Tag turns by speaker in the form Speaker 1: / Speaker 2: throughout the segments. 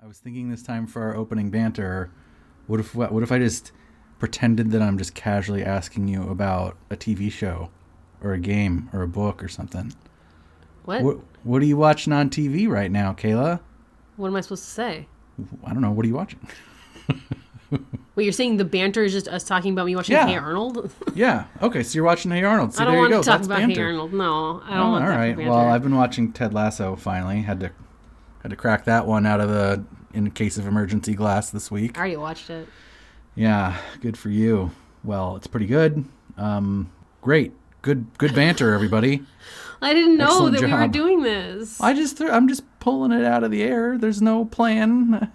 Speaker 1: I was thinking this time for our opening banter, what if I just pretended that I'm just casually asking you about a TV show or a game or a book or something? What are you watching on TV right now, Kayla?
Speaker 2: What am I supposed to say?
Speaker 1: I don't know. What are you watching?
Speaker 2: Wait, you're saying the banter is just us talking about me watching Hey Arnold?
Speaker 1: Yeah. Okay, so you're watching Hey Arnold. See,
Speaker 2: I don't want to talk
Speaker 1: That's
Speaker 2: about
Speaker 1: banter.
Speaker 2: Hey Arnold. No, I don't want
Speaker 1: all
Speaker 2: that
Speaker 1: right.
Speaker 2: for banter.
Speaker 1: Well, I've been watching Ted Lasso finally. Had to crack that one out of the in case of emergency glass this week.
Speaker 2: I already watched it.
Speaker 1: Yeah, good for you. Well, it's pretty good. Great. Good banter, everybody.
Speaker 2: I didn't know
Speaker 1: Excellent
Speaker 2: that
Speaker 1: job.
Speaker 2: we were doing this.
Speaker 1: I'm just pulling it out of the air. There's no plan.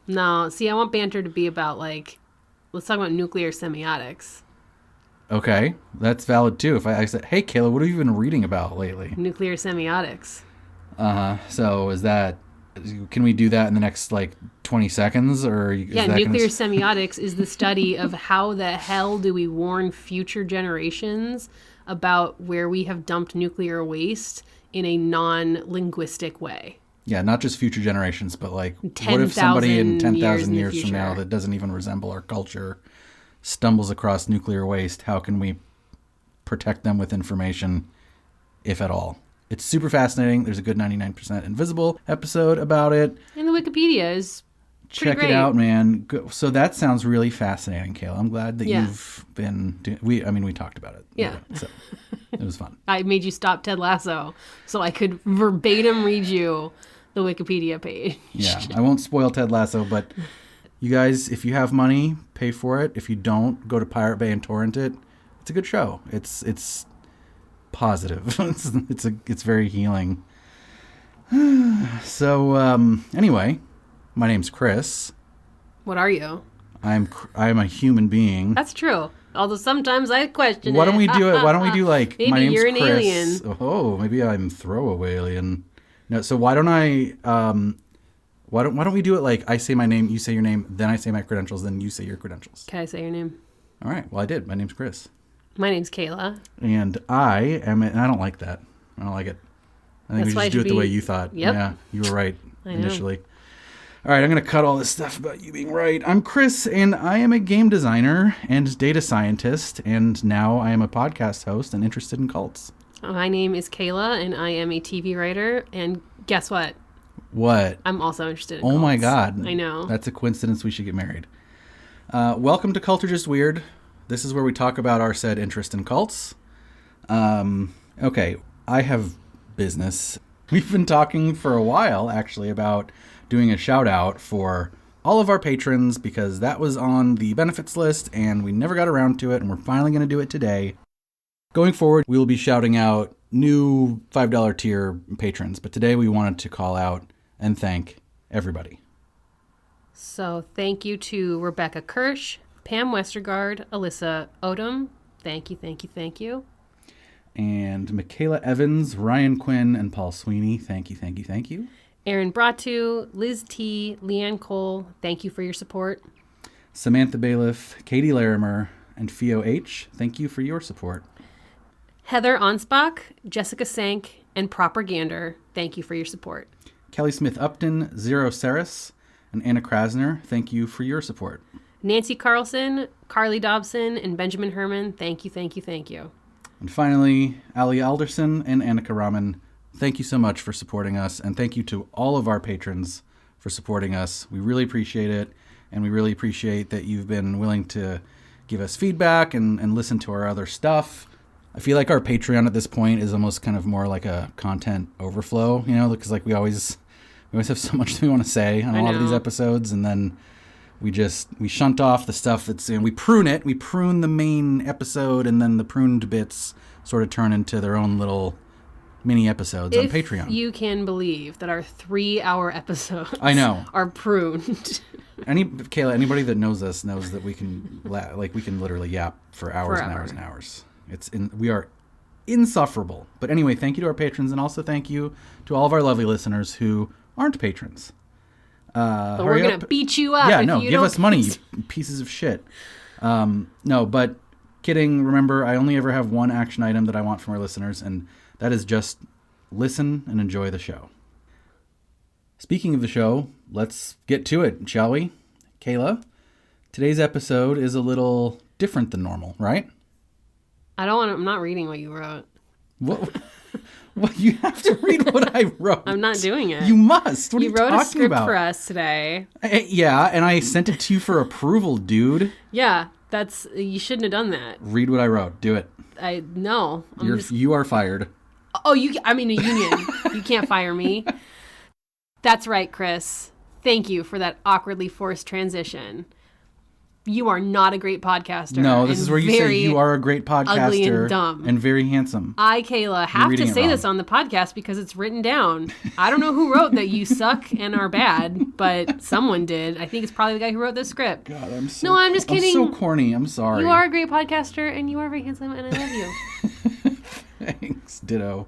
Speaker 2: No, see, I want banter to be about, like, let's talk about nuclear semiotics.
Speaker 1: Okay, that's valid too. If I said, hey, Kayla, what have you been reading about lately?
Speaker 2: Nuclear semiotics.
Speaker 1: So can we do that in the next, 20 seconds? Or
Speaker 2: nuclear semiotics is the study of how the hell do we warn future generations about where we have dumped nuclear waste in a non-linguistic way.
Speaker 1: Yeah, not just future generations, but what
Speaker 2: 10,000
Speaker 1: if somebody in 10,000
Speaker 2: years
Speaker 1: years from now that doesn't even resemble our culture stumbles across nuclear waste? How can we protect them with information, if at all? It's super fascinating. There's a good 99% Invisible episode about it.
Speaker 2: And the Wikipedia is pretty
Speaker 1: Check
Speaker 2: great.
Speaker 1: it out, man. So that sounds really fascinating, Kayla. I'm glad that you've been doing... We talked about it.
Speaker 2: Yeah.
Speaker 1: So it was fun.
Speaker 2: I made you stop Ted Lasso so I could verbatim read you the Wikipedia page.
Speaker 1: Yeah, I won't spoil Ted Lasso, but you guys, if you have money, pay for it. If you don't, go to Pirate Bay and torrent it. It's a good show. It's positive. It's very healing. So anyway, my name's Chris.
Speaker 2: What are you?
Speaker 1: I'm a human being.
Speaker 2: That's true. Although sometimes I question
Speaker 1: Why don't we do it? Why don't we do
Speaker 2: maybe
Speaker 1: my name's
Speaker 2: you're an
Speaker 1: Chris.
Speaker 2: alien.
Speaker 1: Oh, maybe I'm throwaway alien. No, so why don't I? Why don't we do it like I say my name, you say your name, then I say my credentials, then you say your credentials.
Speaker 2: Can I say your name?
Speaker 1: All right. Well, I did. My name's Chris.
Speaker 2: My name's Kayla.
Speaker 1: And I am. And I don't like that. I don't like it. I think we should do it the way you thought.
Speaker 2: Yep.
Speaker 1: Yeah, you were right
Speaker 2: I
Speaker 1: initially. All right, I'm going to cut all this stuff about you being right. I'm Chris, and I am a game designer and data scientist, and now I am a podcast host and interested in cults.
Speaker 2: My name is Kayla, and I am a TV writer, and guess what?
Speaker 1: What?
Speaker 2: I'm also interested in cults.
Speaker 1: Oh my God.
Speaker 2: I know.
Speaker 1: That's a coincidence. We should get married. Welcome to Cult or Just Weird. This is where we talk about our said interest in cults. Okay, I have business. We've been talking for a while, actually, about doing a shout out for all of our patrons because that was on the benefits list and we never got around to it, and we're finally going to do it today. Going forward, we will be shouting out new $5 tier patrons, but today we wanted to call out and thank everybody.
Speaker 2: So thank you to Rebecca Kirsch, Pam Westergard, Alyssa, Ottum. Thank you, thank you, thank you.
Speaker 1: And Michaela Evans, Ryan Quinn, and Paul Sweeney. Thank you, thank you, thank you.
Speaker 2: Erin Bratu, Liz T, Lianne Cole, thank you for your support.
Speaker 1: Samantha Bayliff, Katie Larimer, and Fio H, thank you for your support.
Speaker 2: Heather Aunspach, Jessica Sank, and Proper Gander, thank you for your support.
Speaker 1: Kelly Smith Upton, Zero Saris, and Anna Krasner, thank you for your support.
Speaker 2: Nancy Carlson, Carly Dobson, and Benjamin Herman, thank you, thank you, thank you.
Speaker 1: And finally, Ali Alderson and Annika Ramen, thank you so much for supporting us, and thank you to all of our patrons for supporting us. We really appreciate it, and we really appreciate that you've been willing to give us feedback and listen to our other stuff. I feel like our Patreon at this point is almost kind of more like a content overflow, because we always have so much that we want to say on a lot of these episodes, and then we shunt off the stuff that's, we prune it. We prune the main episode, and then the pruned bits sort of turn into their own little mini episodes on Patreon.
Speaker 2: You can believe that our 3-hour episodes are pruned.
Speaker 1: Kayla, anybody that knows us knows that we can literally yap for hours and hours and hours. We are insufferable. But anyway, thank you to our patrons, and also thank you to all of our lovely listeners who aren't patrons.
Speaker 2: But we're going to beat you up.
Speaker 1: Give us money, you pieces of shit. No, but kidding. Remember, I only ever have one action item that I want from our listeners, and that is just listen and enjoy the show. Speaking of the show, let's get to it, shall we? Kayla, today's episode is a little different than normal, right?
Speaker 2: I'm not reading what you wrote.
Speaker 1: What? What? You have to read what I wrote.
Speaker 2: I'm not doing it.
Speaker 1: You must. What are you
Speaker 2: wrote
Speaker 1: talking
Speaker 2: a script
Speaker 1: about?
Speaker 2: for us today.
Speaker 1: Yeah, and I sent it to you for approval, dude.
Speaker 2: Yeah, you shouldn't have done that.
Speaker 1: Read what I wrote. Do it.
Speaker 2: No.
Speaker 1: You are fired.
Speaker 2: Oh, I'm in a union. You can't fire me. That's right, Chris. Thank you for that awkwardly forced transition. You are not a great podcaster.
Speaker 1: No, this is where you say you are a great podcaster.
Speaker 2: Ugly and dumb.
Speaker 1: And very handsome.
Speaker 2: I, Kayla, have to say this on the podcast because it's written down. I don't know who wrote that you suck and are bad, but someone did. I think it's probably the guy who wrote this script.
Speaker 1: God, I'm so...
Speaker 2: No, I'm just kidding.
Speaker 1: I'm so corny. I'm sorry.
Speaker 2: You are a great podcaster and you are very handsome and I love you.
Speaker 1: Thanks. Ditto.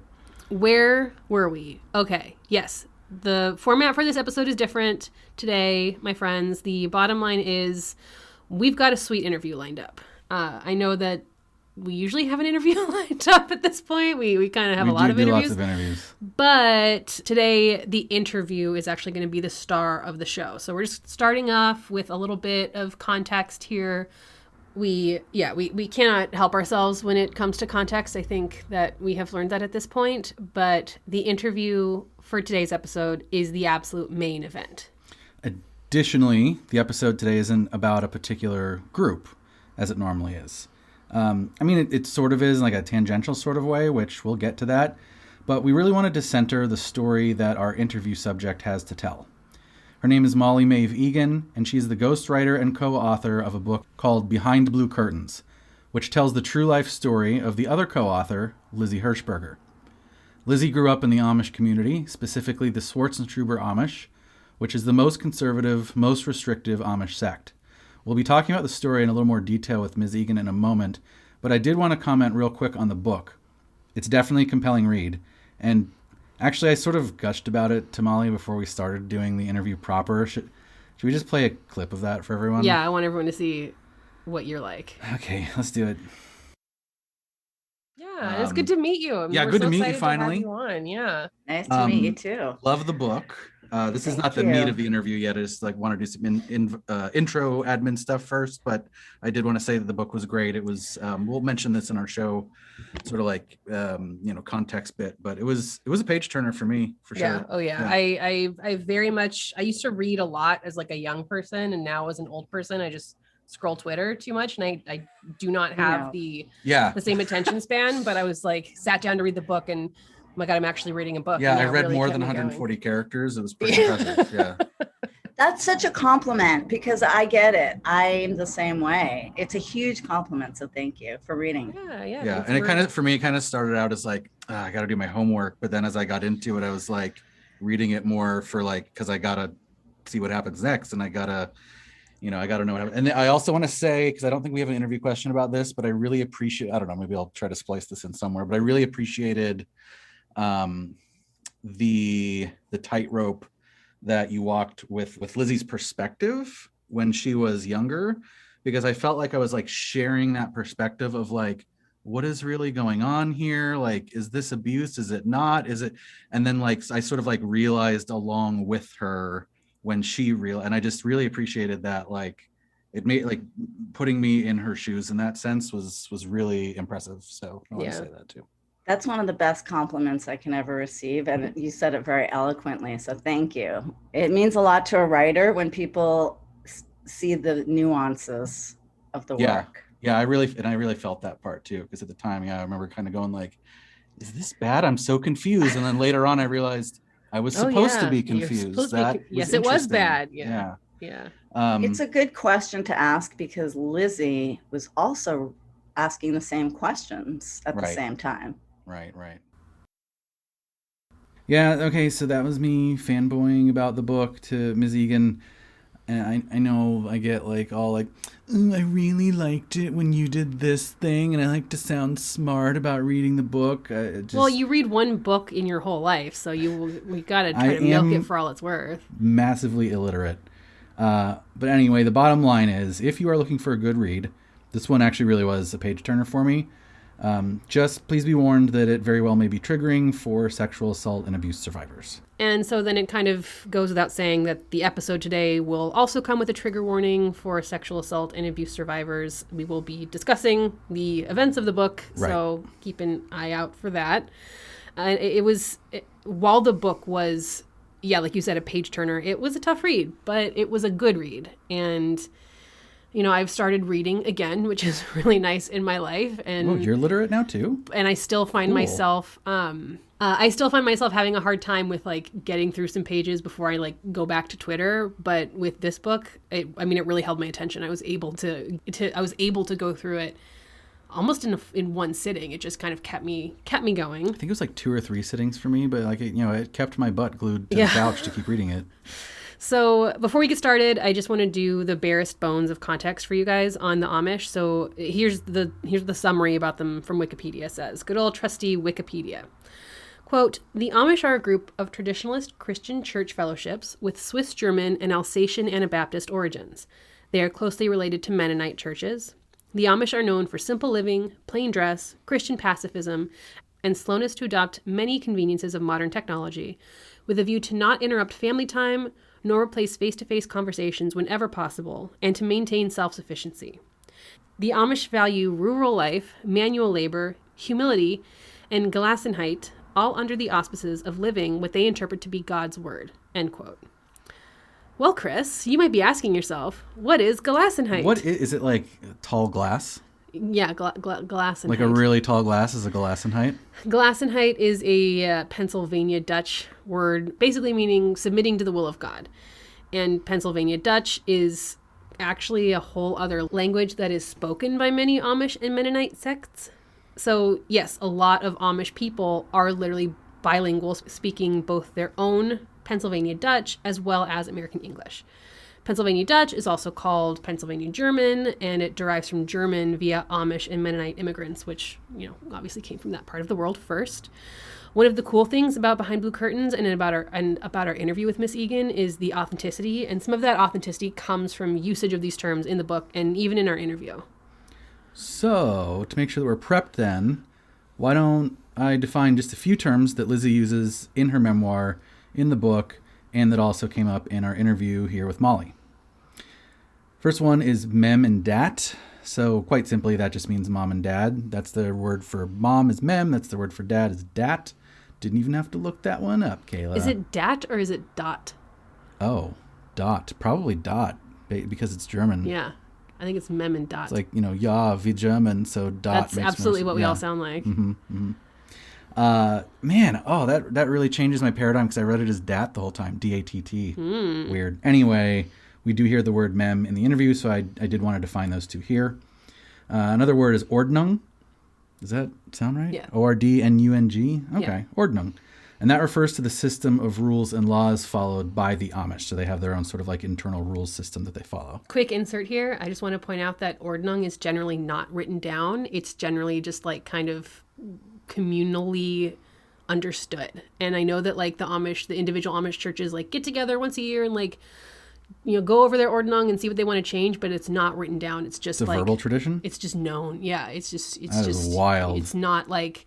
Speaker 2: Where were we? Okay. Yes. The format for this episode is different today, my friends. The bottom line is we've got a sweet interview lined up. I know that we usually have an interview lined up at this point. We kind of have a lot of interviews.
Speaker 1: Lots of interviews.
Speaker 2: But today, the interview is actually going to be the star of the show. So we're just starting off with a little bit of context here. We cannot help ourselves when it comes to context. I think that we have learned that at this point. But the interview for today's episode is the absolute main event.
Speaker 1: Additionally, the episode today isn't about a particular group, as it normally is. It sort of is like a tangential sort of way, which we'll get to that. But we really wanted to center the story that our interview subject has to tell. Her name is Maeve Eagan, and she's the ghostwriter and co-author of a book called Behind Blue Curtains, which tells the true life story of the other co-author, Lizzy Hershberger. Lizzy grew up in the Amish community, specifically the Swartzentruber Amish, which is the most conservative, most restrictive Amish sect. We'll be talking about the story in a little more detail with Ms. Eagan in a moment, but I did want to comment real quick on the book. It's definitely a compelling read, and actually I sort of gushed about it to Molly before we started doing the interview proper. Should we just play a clip of that for everyone?
Speaker 2: Yeah, I want everyone to see what you're like.
Speaker 1: Okay, let's do it.
Speaker 2: Yeah, it's good to meet you.
Speaker 1: Good to meet you finally.
Speaker 2: Yeah.
Speaker 3: Nice to meet you too.
Speaker 1: Love the book. This is not the meat of the interview yet. I just want to do some intro admin stuff first, but I did want to say that the book was great. It was, we'll mention this in our show, sort of like, context bit, but it was a page turner for me, for sure.
Speaker 2: Yeah. Oh yeah. I very much, I used to read a lot as like a young person, and now as an old person, I just scroll Twitter too much, and I do not have the same attention span, but I was like, sat down to read the book and oh my God, I'm actually reading a book.
Speaker 1: Yeah, I read really more than 140 characters. It was pretty impressive. Yeah.
Speaker 3: That's such a compliment because I get it. I'm the same way. It's a huge compliment. So thank you for reading.
Speaker 2: Yeah.
Speaker 1: And it kind of started out as like, I got to do my homework. But then as I got into it, I was like reading it more for like, because I got to see what happens next. And I got to know what happens. And I also want to say, because I don't think we have an interview question about this, but I really appreciate, I don't know, maybe I'll try to splice this in somewhere, but I really appreciated the tightrope that you walked with Lizzy's perspective when she was younger, because I felt like I was like sharing that perspective of like, what is really going on here? Like, is this abuse? Is it not? Is it? And then like, I sort of like realized along with her when she and I just really appreciated that. Like it made like putting me in her shoes in that sense was really impressive. So I want to say that too.
Speaker 3: That's one of the best compliments I can ever receive. And you said it very eloquently. So thank you. It means a lot to a writer when people see the nuances of the work.
Speaker 1: Yeah, I really felt that part too. Because at the time, I remember kind of going like, is this bad? I'm so confused. And then later on, I realized I was supposed to be confused.
Speaker 2: Yes, it was bad. Yeah.
Speaker 3: It's a good question to ask because Lizzy was also asking the same questions at the same time.
Speaker 1: Right. Yeah, okay, so that was me fanboying about the book to Ms. Eagan. And I know I get like all like, I really liked it when you did this thing, and I like to sound smart about reading the book.
Speaker 2: Well, you read one book in your whole life, so we got to try to milk it for all it's worth.
Speaker 1: Massively illiterate. But anyway, the bottom line is, if you are looking for a good read, this one actually really was a page turner for me. Just please be warned that it very well may be triggering for sexual assault and abuse survivors.
Speaker 2: And so then it kind of goes without saying that the episode today will also come with a trigger warning for sexual assault and abuse survivors. We will be discussing the events of the book, so keep an eye out for that. While the book was, like you said, a page turner, it was a tough read, but it was a good read. And I've started reading again, which is really nice in my life. And
Speaker 1: you're literate now too?
Speaker 2: And I still find myself, having a hard time with like getting through some pages before I like go back to Twitter. But with this book, it really held my attention. I was able to go through it almost in one sitting. It just kind of kept me going.
Speaker 1: I think it was like 2 or 3 sittings for me, but like it kept my butt glued to the couch to keep reading it.
Speaker 2: So before we get started, I just want to do the barest bones of context for you guys on the Amish. So here's the summary about them from Wikipedia. It says, good old trusty Wikipedia. Quote, the Amish are a group of traditionalist Christian church fellowships with Swiss German and Alsatian Anabaptist origins. They are closely related to Mennonite churches. The Amish are known for simple living, plain dress, Christian pacifism, and slowness to adopt many conveniences of modern technology, with a view to not interrupt family time, nor replace face-to-face conversations whenever possible, and to maintain self-sufficiency. The Amish value rural life, manual labor, humility, and Gelassenheit, all under the auspices of living what they interpret to be God's word. End quote. Well, Chris, you might be asking yourself, what is Gelassenheit?
Speaker 1: What is it, like tall glass?
Speaker 2: Yeah, Gelassenheit.
Speaker 1: Like a really tall glass is a Gelassenheit?
Speaker 2: Gelassenheit is a Pennsylvania Dutch word, basically meaning submitting to the will of God. And Pennsylvania Dutch is actually a whole other language that is spoken by many Amish and Mennonite sects. So yes, a lot of Amish people are literally bilingual, speaking both their own Pennsylvania Dutch as well as American English. Pennsylvania Dutch is also called Pennsylvania German, and it derives from German via Amish and Mennonite immigrants, which, obviously came from that part of the world first. One of the cool things about Behind Blue Curtains and about our interview with Miss Eagan is the authenticity, and some of that authenticity comes from usage of these terms in the book and even in our interview.
Speaker 1: So, to make sure that we're prepped then, why don't I define just a few terms that Lizzy uses in her memoir, in the book, and that also came up in our interview here with Molly. First one is mem and dat. So quite simply, that just means mom and dad. That's the word for mom is mem. That's the word for dad is dat. Didn't even have to look that one up, Kayla.
Speaker 2: Is it dat or is it dot?
Speaker 1: Oh, dot. Probably dot because it's German.
Speaker 2: Yeah. I think it's mem and dot.
Speaker 1: It's like, ja, wie German, so dot.
Speaker 2: That's absolutely what we all sound like.
Speaker 1: Mm-hmm, mm-hmm. That really changes my paradigm because I read it as dat the whole time. D-A-T-T. Weird. Anyway, we do hear the word mem in the interview, so I did want to define those two here. Another word is ordnung. Does that sound right?
Speaker 2: Yeah.
Speaker 1: O-R-D-N-U-N-G? Okay,
Speaker 2: yeah.
Speaker 1: Ordnung. And that refers to the system of rules and laws followed by the Amish. So they have their own sort of like internal rules system that they follow.
Speaker 2: Quick insert here. I just want to point out that ordnung is generally not written down. It's generally just like kind of communally understood. And I know that like the individual Amish churches like get together once a year and like, go over their ordnung and see what they want to change, but it's not written down. It's just
Speaker 1: it's a verbal tradition?
Speaker 2: It's just known. Yeah. It's
Speaker 1: that is wild.
Speaker 2: It's not like,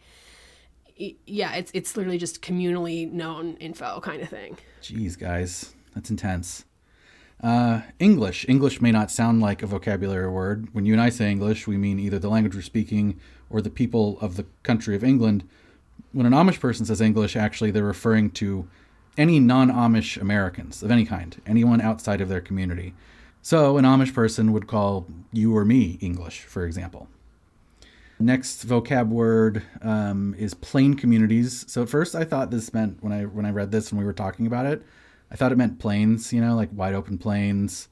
Speaker 2: it's literally just communally known info kind of thing.
Speaker 1: Jeez, guys, that's intense. English. English may not sound like a vocabulary word. When you and I say English, we mean either the language we're speaking or the people of the country of England. When an Amish person says English, actually, they're referring to any non-Amish Americans of any kind, anyone outside of their community. So an Amish person would call you or me English, for example. Next vocab word is plain communities. So at first I thought this meant, when I read this and we were talking about it, I thought it meant plains, like wide open plains,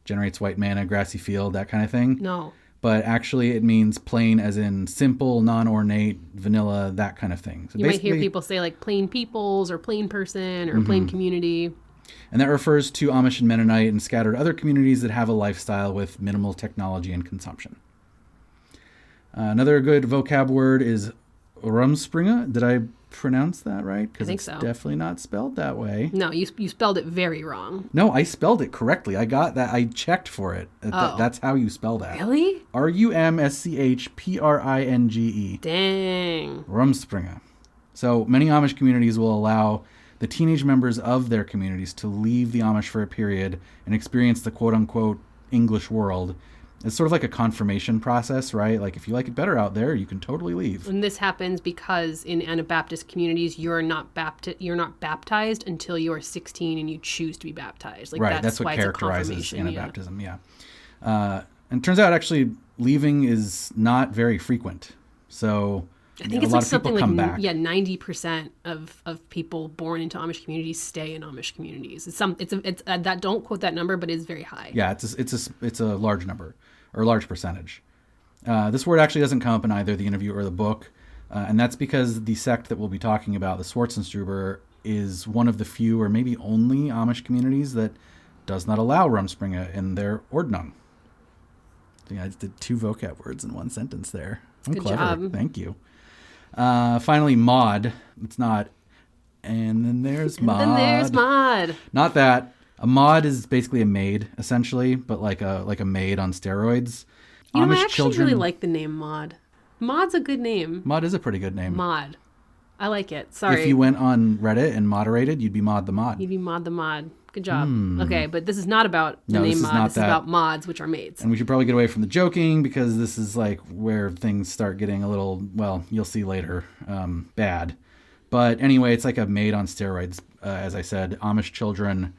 Speaker 1: generates white manna, grassy field, that kind of thing.
Speaker 2: No.
Speaker 1: But actually it means plain as in simple, non-ornate, vanilla, that kind of thing. So
Speaker 2: you might hear people say like plain peoples or plain person or plain community.
Speaker 1: And that refers to Amish and Mennonite and scattered other communities that have a lifestyle with minimal technology and consumption. Another good vocab word is rumspringa. Did I pronounced that right? Because
Speaker 2: think
Speaker 1: it's
Speaker 2: so.
Speaker 1: definitely not spelled that way.
Speaker 2: No, you spelled it very wrong.
Speaker 1: No, I spelled it correctly. I got that. I checked for it. That's how you spell that.
Speaker 2: Really?
Speaker 1: Rumschpringe.
Speaker 2: Dang.
Speaker 1: Rumspringa. So many Amish communities will allow the teenage members of their communities to leave the Amish for a period and experience the quote-unquote English world. It's sort of like a confirmation process, right? Like if you like it better out there, you can totally leave.
Speaker 2: And this happens because in Anabaptist communities, you're not baptized until you are 16 and you choose to be baptized. Like
Speaker 1: right, that's what characterizes Anabaptism, yeah. And it turns out actually leaving is not very frequent. So
Speaker 2: I think it's like something like 90% of people born into Amish communities stay in Amish communities. It's that, don't quote that number, but it's very high.
Speaker 1: Yeah, it's a large number or a large percentage. This word actually doesn't come up in either the interview or the book, and that's because the sect that we'll be talking about, the Swartzentruber, is one of the few or maybe only Amish communities that does not allow Rumspringa in their Ordnung. I just did 2 vocab words in one sentence there. I'm
Speaker 2: Good
Speaker 1: clever.
Speaker 2: job.
Speaker 1: Thank you. Finally, Maud. It's not. And then there's Maud. Not that. A Maud is basically a maid, essentially, but like a maid on steroids.
Speaker 2: I actually really like the name Maud. Maud's a good name.
Speaker 1: Maud is a pretty good name.
Speaker 2: Maud. I like it. Sorry.
Speaker 1: If you went on Reddit and moderated, you'd be Maud the Mod.
Speaker 2: You'd be Maud the Mod. Good job. Okay, but this is not about the name Mod. This is about mods, which are maids.
Speaker 1: And we should probably get away from the joking because this is like where things start getting a little, well, you'll see later, bad. But anyway, it's like a maid on steroids. As I said, Amish children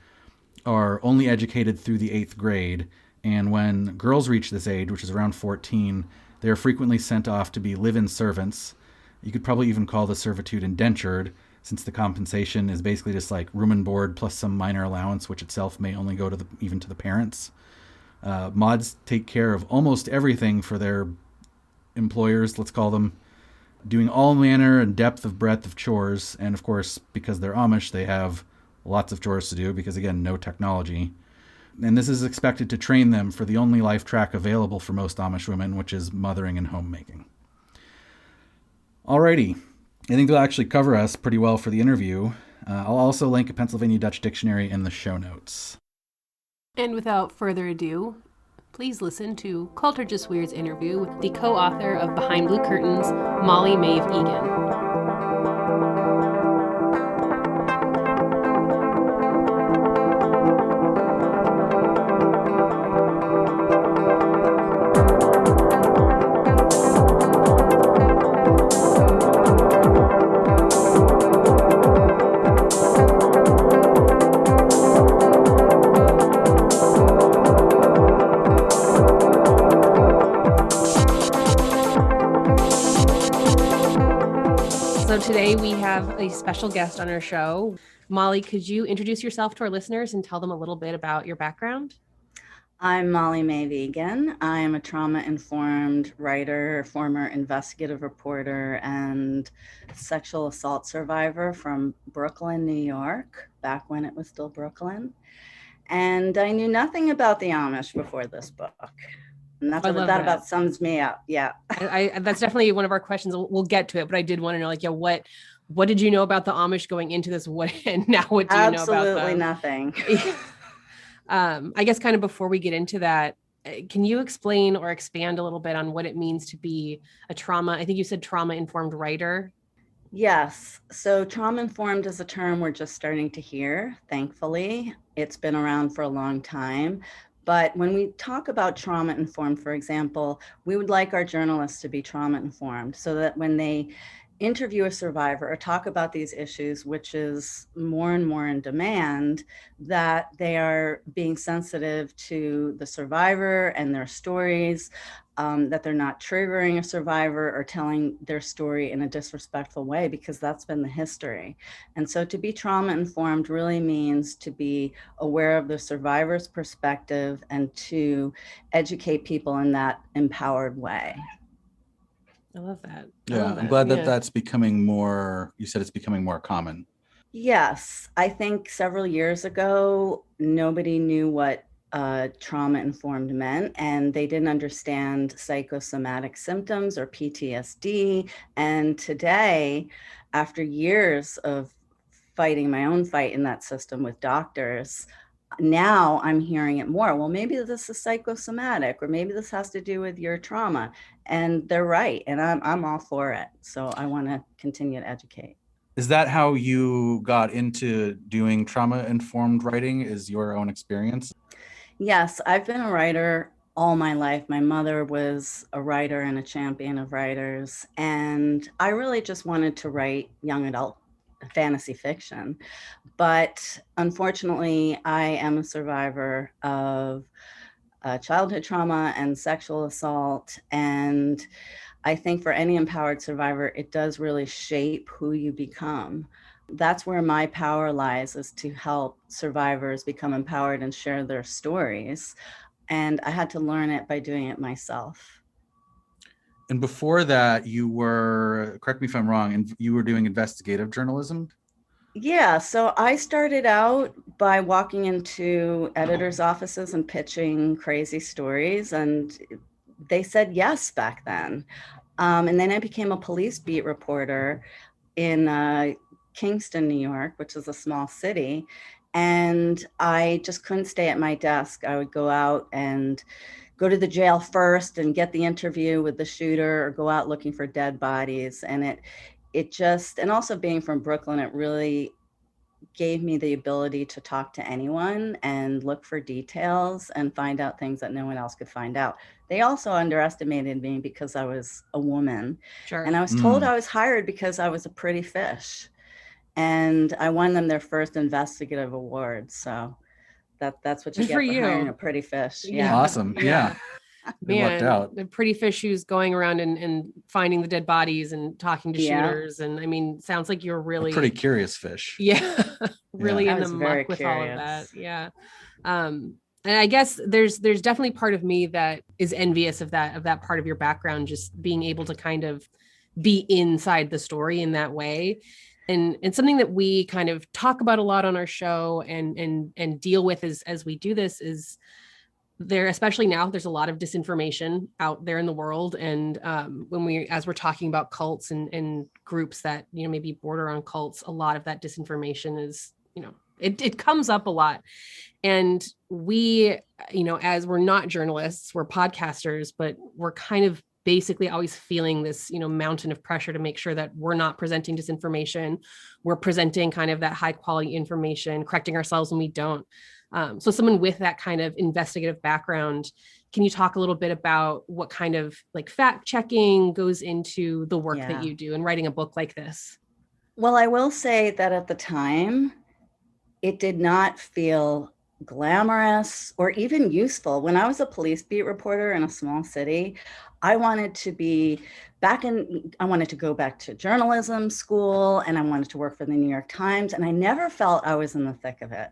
Speaker 1: are only educated through the 8th grade. And when girls reach this age, which is around 14, they are frequently sent off to be live-in servants. You could probably even call the servitude indentured, since the compensation is basically just like room and board plus some minor allowance, which itself may only go to even to the parents. Mods take care of almost everything for their employers, let's call them, doing all manner and breadth of chores. And of course, because they're Amish, they have lots of chores to do because, again, no technology. And this is expected to train them for the only life track available for most Amish women, which is mothering and homemaking. Alrighty. I think they'll actually cover us pretty well for the interview. I'll also link a Pennsylvania Dutch dictionary in the show notes.
Speaker 2: And without further ado, please listen to Culture Just Weird's interview with the co-author of Behind Blue Curtains, Molly Maeve Eagan. Today we have a special guest on our show. Molly, could you introduce yourself to our listeners and tell them a little bit about your background?
Speaker 3: I'm Molly Maeve Eagan. I am a trauma-informed writer, former investigative reporter, and sexual assault survivor from Brooklyn, New York, back when it was still Brooklyn. And I knew nothing about the Amish before this book. And that about sums me up. Yeah.
Speaker 2: That's definitely one of our questions. We'll get to it, but I did want to know, what did you know about the Amish going into this? And now what do you know about them?
Speaker 3: Absolutely nothing.
Speaker 2: I guess kind of before we get into that, can you explain or expand a little bit on what it means to be a I think you said trauma-informed writer?
Speaker 3: Yes. So trauma-informed is a term we're just starting to hear, thankfully. It's been around for a long time. But when we talk about trauma-informed, for example, we would like our journalists to be trauma-informed so that when they interview a survivor or talk about these issues, which is more and more in demand, that they are being sensitive to the survivor and their stories, that they're not triggering a survivor or telling their story in a disrespectful way, because that's been the history. And so to be trauma-informed really means to be aware of the survivor's perspective and to educate people in that empowered way.
Speaker 2: I love that.
Speaker 1: I'm glad that that's becoming more, you said it's becoming more common.
Speaker 3: Yes. I think several years ago, nobody knew what trauma-informed meant, and they didn't understand psychosomatic symptoms or PTSD. And today, after years of fighting my own fight in that system with doctors, now I'm hearing it more. Well, maybe this is psychosomatic, or maybe this has to do with your trauma. And they're right. And I'm all for it. So I want to continue to educate.
Speaker 1: Is that how you got into doing trauma-informed writing, is your own experience?
Speaker 3: Yes, I've been a writer all my life. My mother was a writer and a champion of writers. And I really just wanted to write young adult fantasy fiction. But unfortunately, I am a survivor of childhood trauma and sexual assault. And I think for any empowered survivor, it does really shape who you become. That's where my power lies, is to help survivors become empowered and share their stories. And I had to learn it by doing it myself.
Speaker 1: And before that, you were, correct me if I'm wrong, and you were doing investigative journalism?
Speaker 3: Yeah, so I started out by walking into editors' offices and pitching crazy stories, and they said yes back then. And then I became a police beat reporter in Kingston, New York, which is a small city. And I just couldn't stay at my desk. I would go out and go to the jail first and get the interview with the shooter, or go out looking for dead bodies. And it just, and also being from Brooklyn, it really gave me the ability to talk to anyone and look for details and find out things that no one else could find out. They also underestimated me because I was a woman.
Speaker 2: Sure.
Speaker 3: And I was told I was hired because I was a pretty fish. And I won them their first investigative award. So that's what you
Speaker 2: Good
Speaker 3: get
Speaker 2: for
Speaker 3: for
Speaker 2: you.
Speaker 3: hiring a pretty fish.
Speaker 2: Yeah.
Speaker 1: Awesome. Yeah. It worked
Speaker 2: Man,
Speaker 1: out.
Speaker 2: the pretty fish who's going around and finding the dead bodies and talking to shooters. And I mean, sounds like you're really
Speaker 1: A pretty curious fish.
Speaker 2: Yeah, really
Speaker 3: I
Speaker 2: in the
Speaker 3: was very
Speaker 2: muck with all of
Speaker 3: curious.
Speaker 2: that. Yeah. And I guess there's definitely part of me that is envious of that part of your background, just being able to kind of be inside the story in that way. And something that we kind of talk about a lot on our show and deal with as we do this is there, especially now, there's a lot of disinformation out there in the world. And as we're talking about cults and groups that, maybe border on cults, a lot of that disinformation is, it comes up a lot. And we, as we're not journalists, we're podcasters, but we're kind of basically always feeling this, mountain of pressure to make sure that we're not presenting disinformation. We're presenting kind of that high quality information, correcting ourselves when we don't. So someone with that kind of investigative background, can you talk a little bit about what kind of like fact checking goes into the work that you do in writing a book like this?
Speaker 3: Well, I will say that at the time, it did not feel glamorous or even useful. When I was a police beat reporter in a small city, I wanted to be I wanted to go back to journalism school, and I wanted to work for the New York Times. And I never felt I was in the thick of it.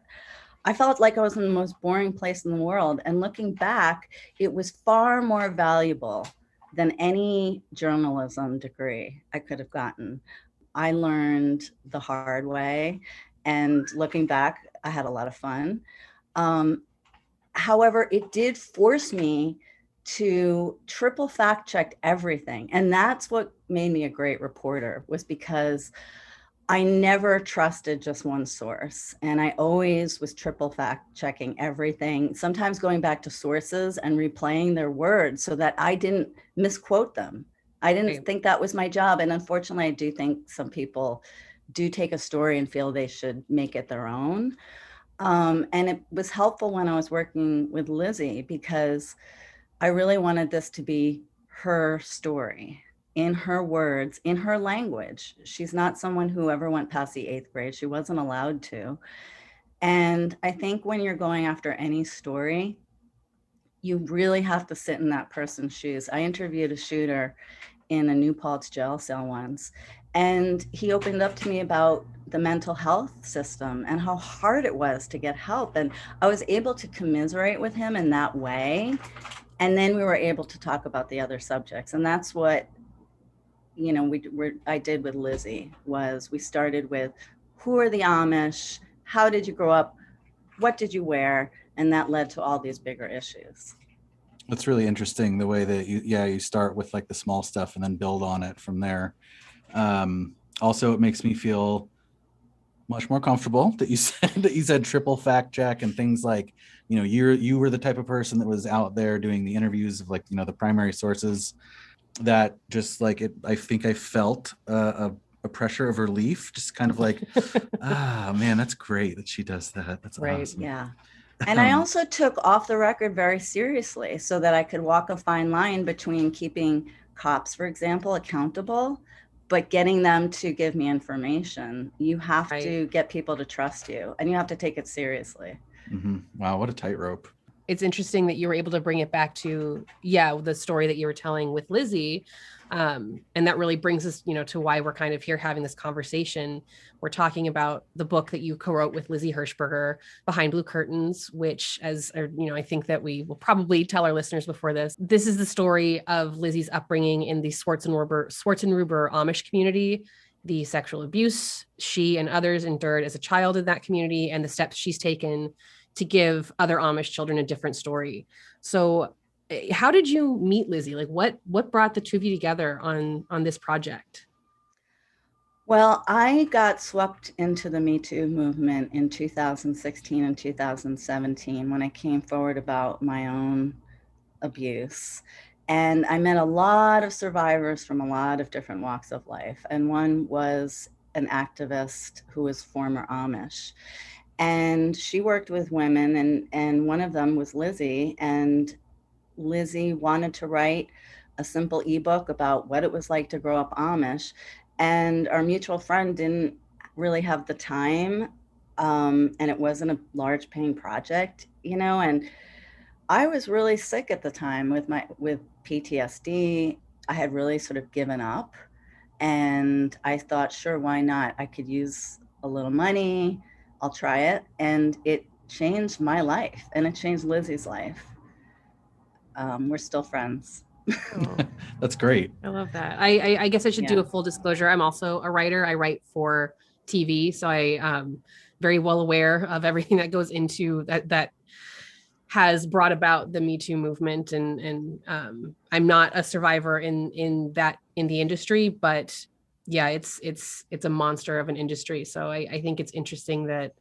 Speaker 3: I felt like I was in the most boring place in the world. And looking back, it was far more valuable than any journalism degree I could have gotten. I learned the hard way. And looking back, I had a lot of fun. However, it did force me to triple fact check everything. And that's what made me a great reporter, was because I never trusted just one source. And I always was triple fact checking everything, sometimes going back to sources and replaying their words so that I didn't misquote them. I didn't think that was my job. And unfortunately, I do think some people do take a story and feel they should make it their own. And it was helpful when I was working with Lizzy, because I really wanted this to be her story, in her words, in her language. She's not someone who ever went past the 8th grade. She wasn't allowed to. And I think when you're going after any story, you really have to sit in that person's shoes. I interviewed a shooter in a New Paltz jail cell once, and he opened up to me about the mental health system and how hard it was to get help. And I was able to commiserate with him in that way. And then we were able to talk about the other subjects. And that's what, I did with Lizzy, was we started with, who are the Amish? How did you grow up? What did you wear? And that led to all these bigger issues.
Speaker 1: That's really interesting, the way that you start with like the small stuff and then build on it from there. Also, it makes me feel much more comfortable that you said triple fact check and things like, you were the type of person that was out there doing the interviews of like, the primary sources, that just like it, I think I felt a pressure of relief, just kind of like, man, that's great that she does that. That's
Speaker 2: Right.
Speaker 1: awesome.
Speaker 3: Yeah. And I also took off the record very seriously so that I could walk a fine line between keeping cops, for example, accountable, but getting them to give me information. You have to get people to trust you, and you have to take it seriously.
Speaker 1: Mm-hmm. Wow, what a tightrope.
Speaker 2: It's interesting that you were able to bring it back to, the story that you were telling with Lizzy. And that really brings us, to why we're kind of here having this conversation. We're talking about the book that you co-wrote with Lizzy Hershberger, Behind Blue Curtains, which, I think that we will probably tell our listeners before this is the story of Lizzy's upbringing in the Swartzentruber Amish community, the sexual abuse she and others endured as a child in that community, and the steps she's taken to give other Amish children a different story. So how did you meet Lizzy? Like what brought the two of you together on this project?
Speaker 3: Well, I got swept into the Me Too movement in 2016 and 2017 when I came forward about my own abuse. And I met a lot of survivors from a lot of different walks of life. And one was an activist who was former Amish. And she worked with women, and one of them was Lizzy. And Lizzy wanted to write a simple ebook about what it was like to grow up Amish. And our mutual friend didn't really have the time. And it wasn't a large paying project, and I was really sick at the time with PTSD. I had really sort of given up, and I thought, sure, why not? I could use a little money. I'll try it. And it changed my life, and it changed Lizzy's life. We're still friends.
Speaker 2: Oh,
Speaker 1: that's great.
Speaker 2: I love that. I guess I should do a full disclosure. I'm also a writer. I write for TV, so I very well aware of everything that goes into that has brought about the Me Too movement, and I'm not a survivor in the industry, but yeah, it's a monster of an industry. So I think it's interesting that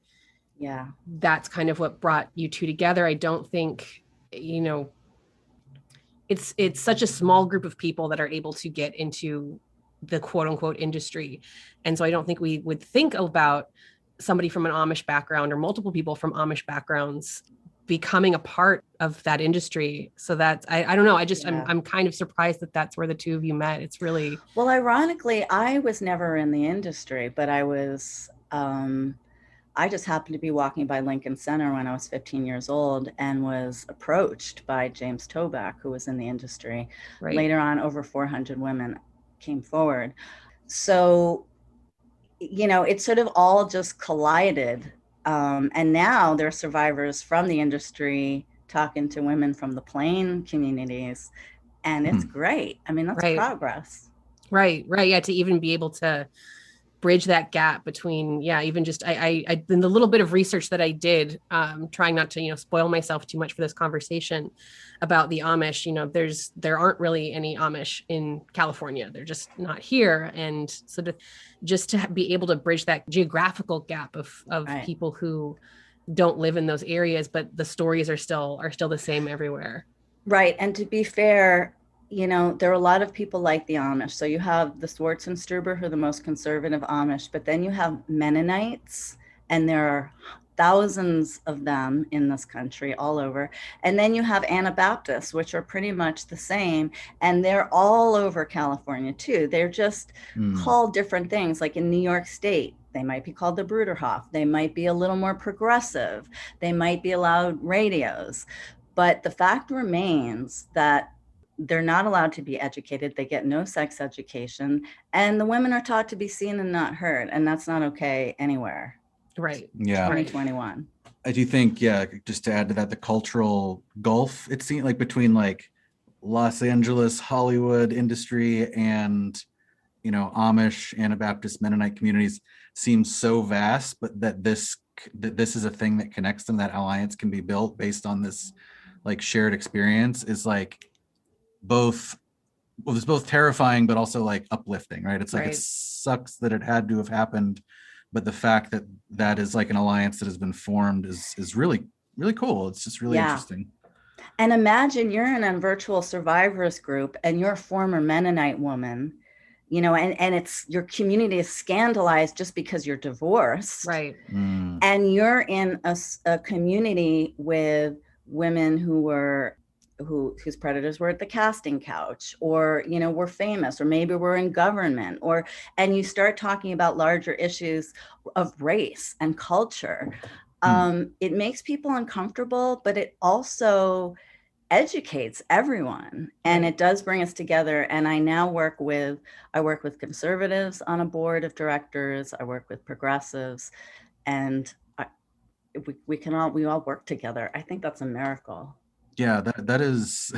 Speaker 2: that's kind of what brought you two together. I don't think, it's such a small group of people that are able to get into the quote unquote industry. And so I don't think we would think about somebody from an Amish background or multiple people from Amish backgrounds becoming a part of that industry. So that's, I don't know. I'm kind of surprised that that's where the two of you met. It's really,
Speaker 3: well, ironically, I was never in the industry, but I just happened to be walking by Lincoln Center when I was 15 years old and was approached by James Toback, who was in the industry. Right. Later on, over 400 women came forward. So, it sort of all just collided. And now there are survivors from the industry talking to women from the plain communities. And it's great. I mean, that's progress.
Speaker 2: Right. Yeah. To even be able to bridge that gap between, even just, I in the little bit of research that I did, trying not to, spoil myself too much for this conversation about the Amish, there aren't really any Amish in California. They're just not here. And so to be able to bridge that geographical gap of people who don't live in those areas, but the stories are still the same everywhere.
Speaker 3: Right. And to be fair, there are a lot of people like the Amish. So you have the Swartzentruber, who are the most conservative Amish, but then you have Mennonites, and there are thousands of them in this country, all over. And then you have Anabaptists, which are pretty much the same, and they're all over California too. They're just called different things. Like in New York State, they might be called the Bruderhof. They might be a little more progressive. They might be allowed radios. But the fact remains that they're not allowed to be educated. They get no sex education, and the women are taught to be seen and not heard. And that's not okay anywhere.
Speaker 2: Right.
Speaker 1: Yeah.
Speaker 3: 2021.
Speaker 1: I do think, just to add to that, the cultural gulf, it seems like between like Los Angeles, Hollywood industry and, Amish, Anabaptist, Mennonite communities seems so vast, but that this is a thing that connects them, that alliance can be built based on this like shared experience is like both well, it's both terrifying but also like uplifting, right? It's like
Speaker 2: Right.
Speaker 1: it sucks that it had to have happened, but the fact that that is like an alliance that has been formed is really, really cool. It's just really interesting.
Speaker 3: And imagine you're in a virtual survivors group and you're a former Mennonite woman, and it's your community is scandalized just because you're divorced.
Speaker 2: Right.
Speaker 3: And you're in a community with women whose predators were at the casting couch, or were famous, or maybe were in government, and you start talking about larger issues of race and culture. It makes people uncomfortable, but it also educates everyone, and it does bring us together. And I now work with conservatives on a board of directors. I work with progressives, and we all work together. I think that's a miracle.
Speaker 1: Yeah, that is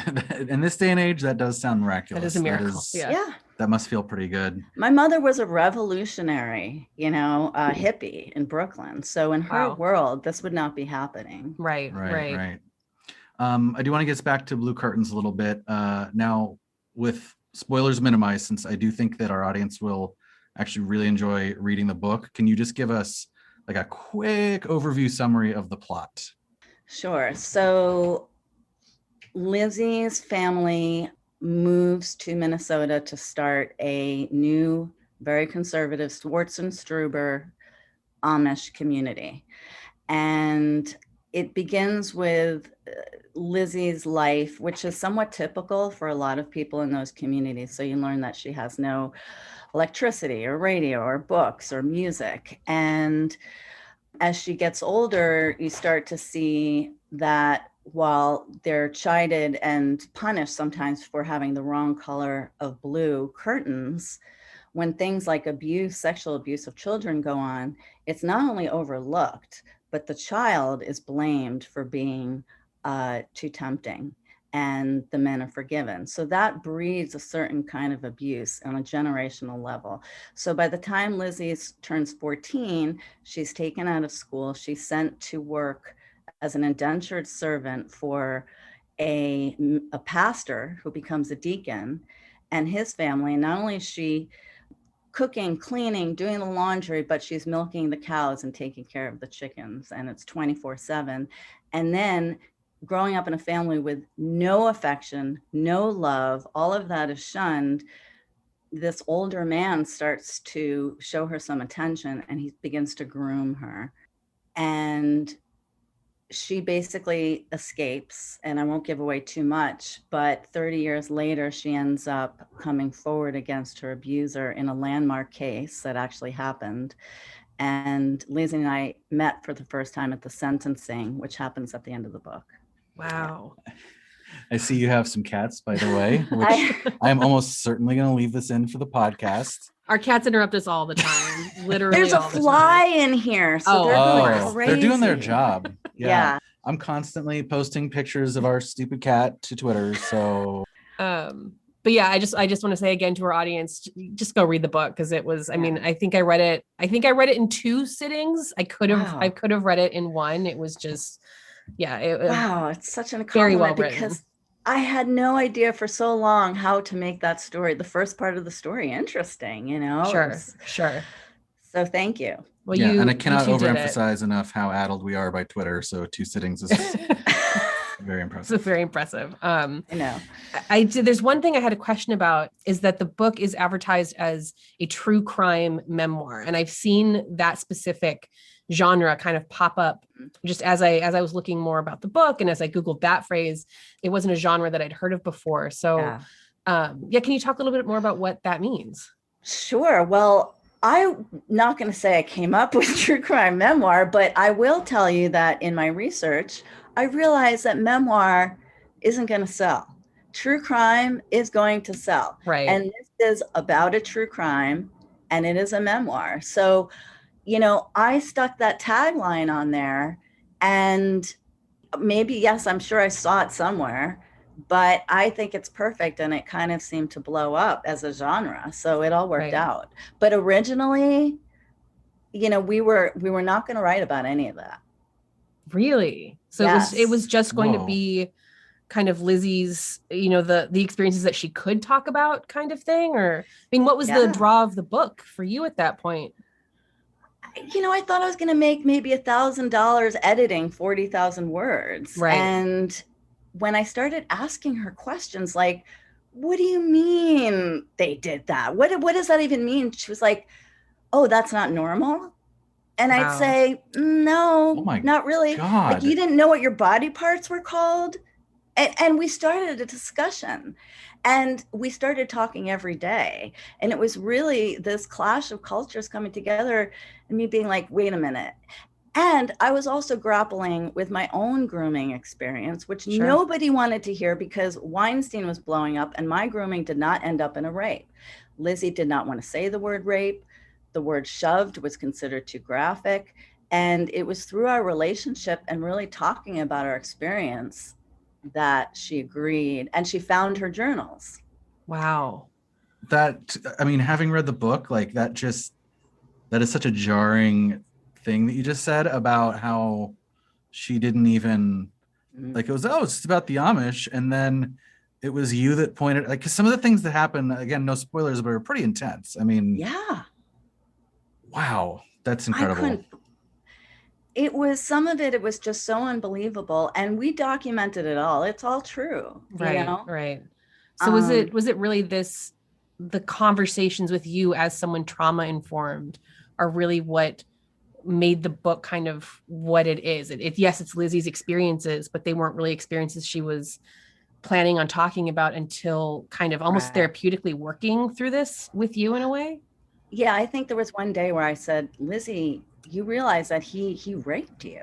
Speaker 1: in this day and age, that does sound miraculous.
Speaker 2: That is a miracle. Yeah.
Speaker 1: That must feel pretty good.
Speaker 3: My mother was a revolutionary, hippie in Brooklyn. So in her world, this would not be happening.
Speaker 2: Right.
Speaker 1: I do want to get back to Blue Curtains a little bit. Now, with spoilers minimized, since I do think that our audience will actually really enjoy reading the book, can you just give us like a quick overview summary of the plot?
Speaker 3: Sure. So Lizzy's family moves to Minnesota to start a new, very conservative Swartzentruber Amish community. And it begins with Lizzy's life, which is somewhat typical for a lot of people in those communities. So you learn that she has no electricity or radio or books or music. And as she gets older, you start to see that while they're chided and punished sometimes for having the wrong color of blue curtains, when things like sexual abuse of children go on, it's not only overlooked, but the child is blamed for being too tempting, and the men are forgiven. So that breeds a certain kind of abuse on a generational level. So by the time Lizzy turns 14, she's taken out of school. She's sent to work as an indentured servant for a pastor who becomes a deacon, and his family. Not only is she cooking, cleaning, doing the laundry, but she's milking the cows and taking care of the chickens, and it's 24/7. And then growing up in a family with no affection, no love, all of that is shunned. This older man starts to show her some attention, and he begins to groom her. And she basically escapes, and I won't give away too much, but 30 years later, she ends up coming forward against her abuser in a landmark case that actually happened. And Lizzy and I met for the first time at the sentencing, which happens at the end of the book.
Speaker 2: Wow.
Speaker 1: I see you have some cats, by the way, which I'm almost certainly going to leave this in for the podcast.
Speaker 2: Our cats interrupt us all the time. Literally.
Speaker 3: There's a fly in here. So they're going crazy.
Speaker 1: They're doing their job. Yeah. I'm constantly posting pictures of our stupid cat to Twitter. So
Speaker 2: but yeah, I just want to say again to our audience, just go read the book, because it was, I mean, I think I read it in 2 sittings. I could have read it in 1. It was just it's such an accomplishment,
Speaker 3: very well written, because I had no idea for so long how to make that story, the first part of the story, interesting,
Speaker 2: Sure.
Speaker 3: So thank you.
Speaker 2: Well,
Speaker 1: and I cannot overemphasize enough how addled we are by Twitter. So 2 sittings is very impressive.
Speaker 2: It's very impressive.
Speaker 3: I know.
Speaker 2: There's one thing I had a question about, is that the book is advertised as a true crime memoir, and I've seen that specific genre kind of pop up just as I was looking more about the book, and as I Googled that phrase. It wasn't a genre that I'd heard of before. So can you talk a little bit more about what that means?
Speaker 3: Sure. Well, I'm not going to say I came up with true crime memoir, but I will tell you that in my research, I realized that memoir isn't going to sell. True crime is going to sell.
Speaker 2: Right.
Speaker 3: And this is about a true crime, and it is a memoir. So, I stuck that tagline on there, and maybe, yes, I'm sure I saw it somewhere, but I think it's perfect, and it kind of seemed to blow up as a genre. So it all worked out. But originally, we were not going to write about any of that.
Speaker 2: Really? So it was just going to be
Speaker 4: kind of Lizzie's, the experiences that she could talk about kind of thing? Or, I mean, what was the draw of the book for you at that point?
Speaker 3: I thought I was going to make maybe $1,000 editing 40,000 words.
Speaker 4: Right.
Speaker 3: And when I started asking her questions, like, what do you mean they did that? What does that even mean? She was like, oh, that's not normal. And
Speaker 4: Wow.
Speaker 3: I'd say, no, not really.
Speaker 1: God.
Speaker 3: Like, you didn't know what your body parts were called. And we started a discussion, and we started talking every day. And it was really this clash of cultures coming together and me being like, wait a minute. And I was also grappling with my own grooming experience, which nobody wanted to hear because Weinstein was blowing up and my grooming did not end up in a rape. Lizzie did not want to say the word rape. The word shoved was considered too graphic. And it was through our relationship and really talking about our experience that she agreed, and she found her journals.
Speaker 4: Wow.
Speaker 1: Having read the book, like that is such a jarring thing that you just said about how she didn't even like, it was, it's about the Amish. And then it was you that pointed, like, 'cause some of the things that happen, again, no spoilers, but are pretty intense. I mean,
Speaker 3: yeah.
Speaker 1: Wow. That's incredible.
Speaker 3: Some of it was just so unbelievable, and we documented it all. It's all true.
Speaker 4: Right. Right. So was it really the conversations with you as someone trauma informed are really what made the book kind of what it is? Yes, it's Lizzie's experiences, but they weren't really experiences she was planning on talking about until kind of almost therapeutically working through this with you in a way.
Speaker 3: Yeah. I think there was one day where I said, Lizzie, you realize that he raped you.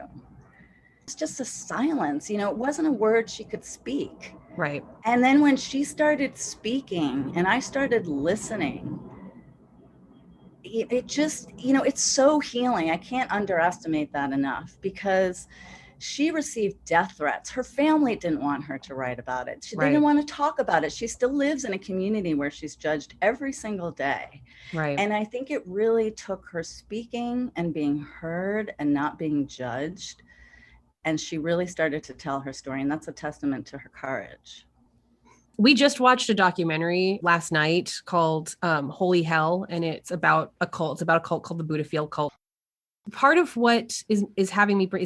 Speaker 3: It's just a silence, it wasn't a word she could speak.
Speaker 4: Right.
Speaker 3: And then when she started speaking and I started listening, it just, it's so healing. I can't underestimate that enough, because she received death threats. Her family didn't want her to write about it. She didn't want to talk about it. She still lives in a community where she's judged every single day.
Speaker 4: Right.
Speaker 3: And I think it really took her speaking and being heard and not being judged. And she really started to tell her story. And that's a testament to her courage.
Speaker 4: We just watched a documentary last night called Holy Hell, and it's about a cult. It's about a cult called the Buddha Field Cult. Part of what is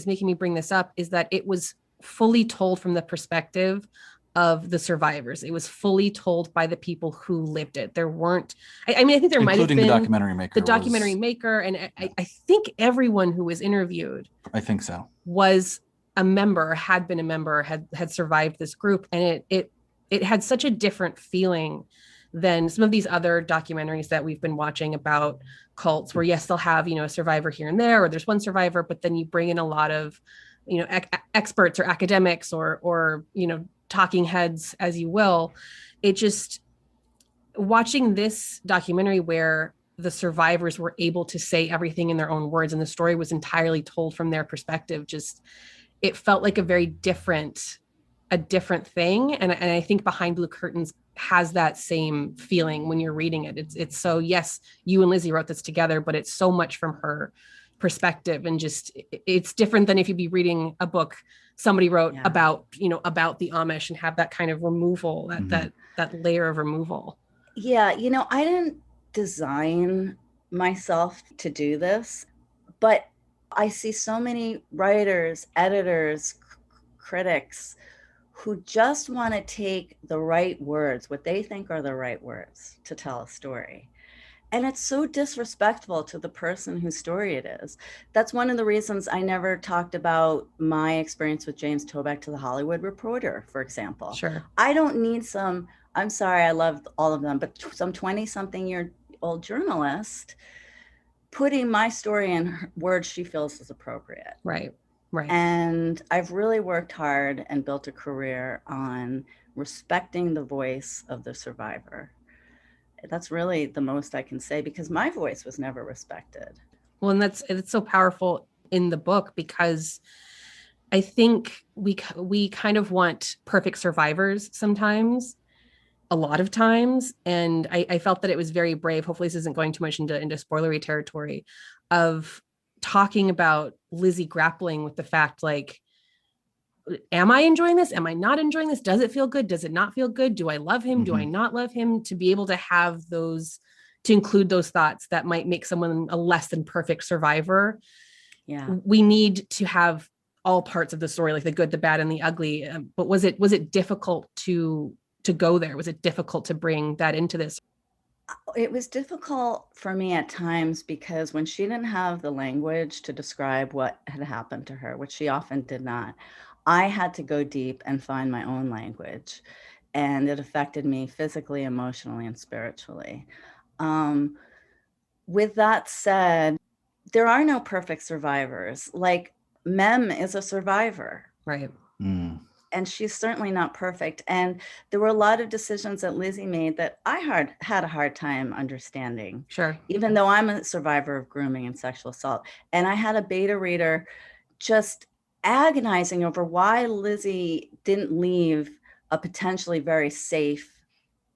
Speaker 4: making me bring this up is that it was fully told from the perspective of the survivors. It was fully told by the people who lived it. There weren't, I think there might have been
Speaker 1: the documentary maker.
Speaker 4: And I think everyone who was interviewed,
Speaker 1: I think so,
Speaker 4: was a member, had been a member, had survived this group. And it had such a different feeling than some of these other documentaries that we've been watching about cults, where yes, they'll have, a survivor here and there, or there's one survivor, but then you bring in a lot of, experts or academics or, talking heads, as you will. It just, watching this documentary where the survivors were able to say everything in their own words and the story was entirely told from their perspective, just, it felt like a very different thing. And I think Behind Blue Curtains has that same feeling when you're reading it. It's so, yes, you and Lizzie wrote this together, but it's so much from her perspective, and just, it's different than if you'd be reading a book somebody wrote about the Amish and have that kind of removal, that layer of removal.
Speaker 3: Yeah. I didn't design myself to do this, but I see so many writers, editors, critics who just want to take the right words, what they think are the right words to tell a story. And it's so disrespectful to the person whose story it is. That's one of the reasons I never talked about my experience with James Toback to the Hollywood Reporter, for example.
Speaker 4: Sure.
Speaker 3: I don't need I'm sorry, I love all of them, but some 20-something-year-old journalist putting my story in words she feels is appropriate.
Speaker 4: Right.
Speaker 3: And I've really worked hard and built a career on respecting the voice of the survivor. That's really the most I can say, because my voice was never respected.
Speaker 4: Well, and it's so powerful in the book, because I think we kind of want perfect survivors sometimes, a lot of times. And I felt that it was very brave. Hopefully this isn't going too much into spoilery territory, of talking about Lizzie grappling with the fact, like, am I enjoying this? Am I not enjoying this? Does it feel good? Does it not feel good? Do I love him? Do I not love him? To be able to have those, to include those thoughts that might make someone a less than perfect survivor.
Speaker 3: Yeah.
Speaker 4: We need to have all parts of the story, like the good, the bad, and the ugly. But was it difficult to go there? Was it difficult to bring that into this?
Speaker 3: It was difficult for me at times because when she didn't have the language to describe what had happened to her, which she often did not, I had to go deep and find my own language. And it affected me physically, emotionally, and spiritually. With that said, there are no perfect survivors. Like Mem is a survivor.
Speaker 4: Right.
Speaker 3: And she's certainly not perfect. And there were a lot of decisions that Lizzy made that I had a hard time understanding.
Speaker 4: Sure.
Speaker 3: Even though I'm a survivor of grooming and sexual assault. And I had a beta reader just agonizing over why Lizzy didn't leave a potentially very safe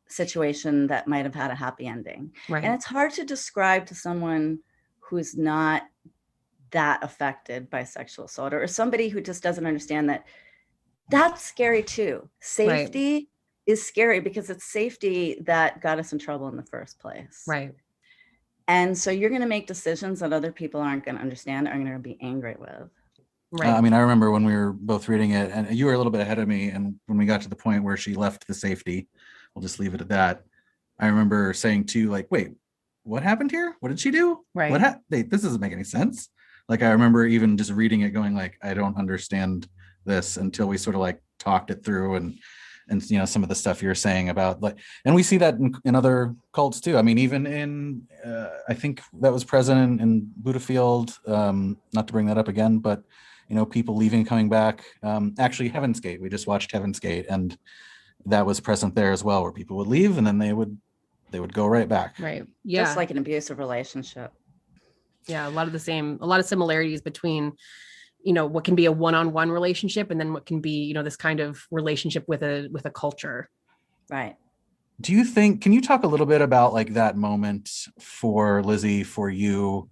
Speaker 3: situation that might have had a happy ending.
Speaker 4: Right.
Speaker 3: And it's hard to describe to someone who's not that affected by sexual assault, or somebody who just doesn't understand that that's scary too. Safety is scary because it's safety that got us in trouble in the first place.
Speaker 4: Right.
Speaker 3: And so you're going to make decisions that other people aren't going to understand, are going to be angry with.
Speaker 4: Right.
Speaker 1: I mean, I remember when we were both reading it, and you were a little bit ahead of me, and when we got to the point where she left the safety, we'll just leave it at that. I remember saying to you, like, wait, what happened here? What did she do?
Speaker 3: Right.
Speaker 1: This doesn't make any sense. Like, I remember even just reading it going like, I don't understand this, until we sort of like talked it through, and you know, some of the stuff you're saying about, like, and we see that in other cults too. I mean, even in I think that was present in Budafield, not to bring that up again, but you know, people leaving, coming back. Actually, Heaven's Gate, we just watched Heaven's Gate, and that was present there as well, where people would leave and then they would go right back.
Speaker 4: Right. Yeah.
Speaker 3: Just like an abusive relationship.
Speaker 4: Yeah. A lot of similarities between, you know, what can be a one-on-one relationship and then what can be, you know, this kind of relationship with a culture.
Speaker 3: Right.
Speaker 1: Do you think, can you talk a little bit about like that moment for Lizzy, for you,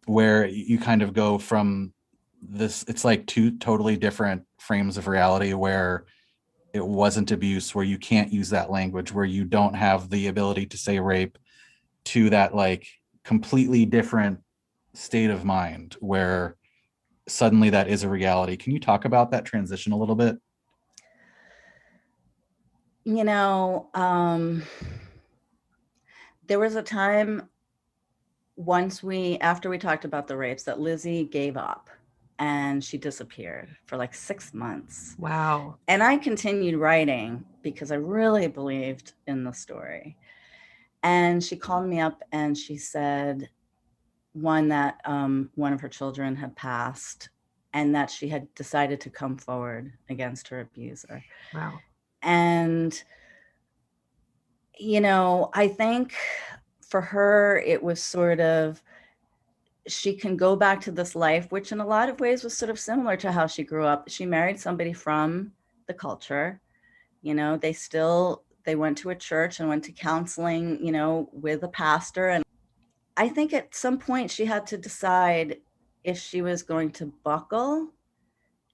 Speaker 1: where you kind of go from this, it's like two totally different frames of reality, where it wasn't abuse, where you can't use that language, where you don't have the ability to say rape, to that like completely different state of mind where suddenly that is a reality. Can you talk about that transition a little bit?
Speaker 3: You know, there was a time after we talked about the rapes, that Lizzy gave up and she disappeared for like 6 months.
Speaker 4: Wow.
Speaker 3: And I continued writing because I really believed in the story. And she called me up and she said, that one of her children had passed and that she had decided to come forward against her abuser.
Speaker 4: Wow.
Speaker 3: And, you know, I think for her, it was sort of, she can go back to this life, which in a lot of ways was sort of similar to how she grew up. She married somebody from the culture. You know, they went to a church and went to counseling, you know, with a pastor. And I think at some point she had to decide if she was going to buckle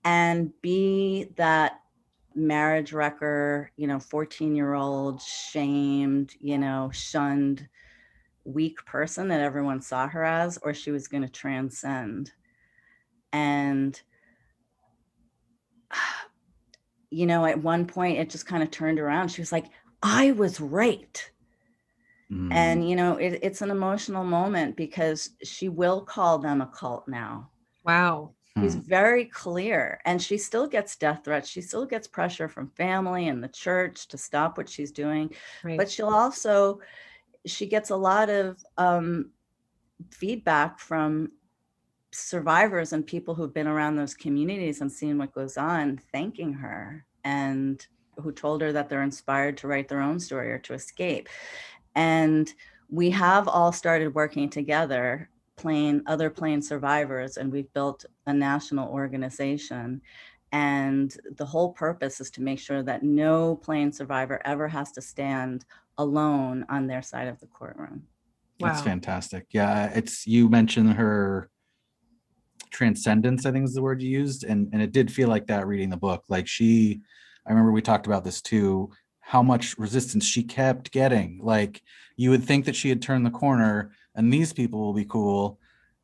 Speaker 3: and be that marriage wrecker, you know, 14-year-old, shamed, you know, shunned, weak person that everyone saw her as, or she was going to transcend. And, you know, at one point it just kind of turned around. She was like, I was raped. And, you know, it's an emotional moment because she will call them a cult now.
Speaker 4: Wow.
Speaker 3: She's very clear, and she still gets death threats. She still gets pressure from family and the church to stop what she's doing.
Speaker 4: Right.
Speaker 3: But she gets a lot of feedback from survivors and people who've been around those communities and seen what goes on, thanking her, and who told her that they're inspired to write their own story or to escape. And we have all started working together, other plain survivors, and we've built a national organization. And the whole purpose is to make sure that no plain survivor ever has to stand alone on their side of the courtroom.
Speaker 1: Wow. That's fantastic. Yeah, you mentioned her transcendence, I think is the word you used. And it did feel like that reading the book. Like I remember we talked about this too, how much resistance she kept getting. Like you would think that she had turned the corner and these people will be cool.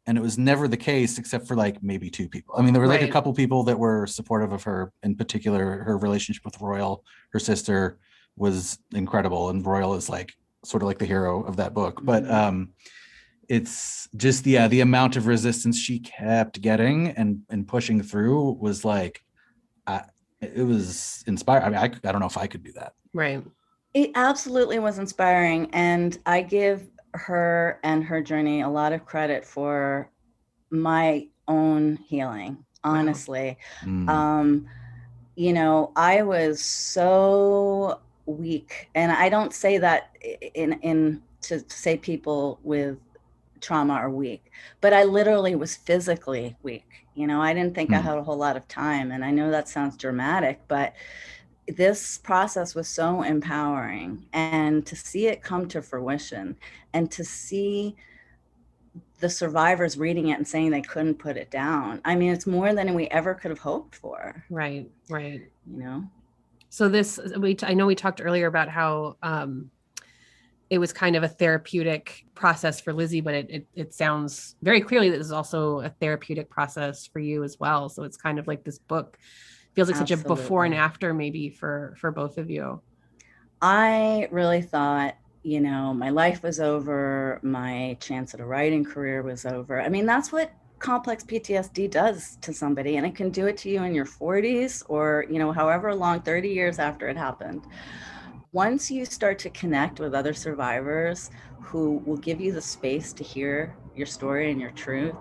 Speaker 1: And it was never the case, except for like maybe 2 people. I mean, there were like a couple people that were supportive of her. In particular, her relationship with Royal, her sister, was incredible. And Royal is like sort of like the hero of that book. But it's just, the amount of resistance she kept getting and pushing through was like, it was inspiring. I mean, I don't know if I could do that.
Speaker 4: Right.
Speaker 3: It absolutely was inspiring. And I give her and her journey a lot of credit for my own healing, honestly.
Speaker 1: Wow.
Speaker 3: You know, I was so weak, and I don't say that in to say people with trauma are weak, but I literally was physically weak. You know, I didn't think I had a whole lot of time, and I know that sounds dramatic, but this process was so empowering, and to see it come to fruition and to see the survivors reading it and saying they couldn't put it down. I mean, it's more than we ever could have hoped for.
Speaker 4: Right.
Speaker 3: You know?
Speaker 4: So I know we talked earlier about how it was kind of a therapeutic process for Lizzy, but it sounds very clearly that this is also a therapeutic process for you as well. So it's kind of like this book feels like such a before and after maybe for both of you.
Speaker 3: I really thought, you know, my life was over, my chance at a writing career was over. I mean, that's what complex PTSD does to somebody, and it can do it to you in your 40s or, you know, however long, 30 years after it happened. Once you start to connect with other survivors who will give you the space to hear your story and your truth,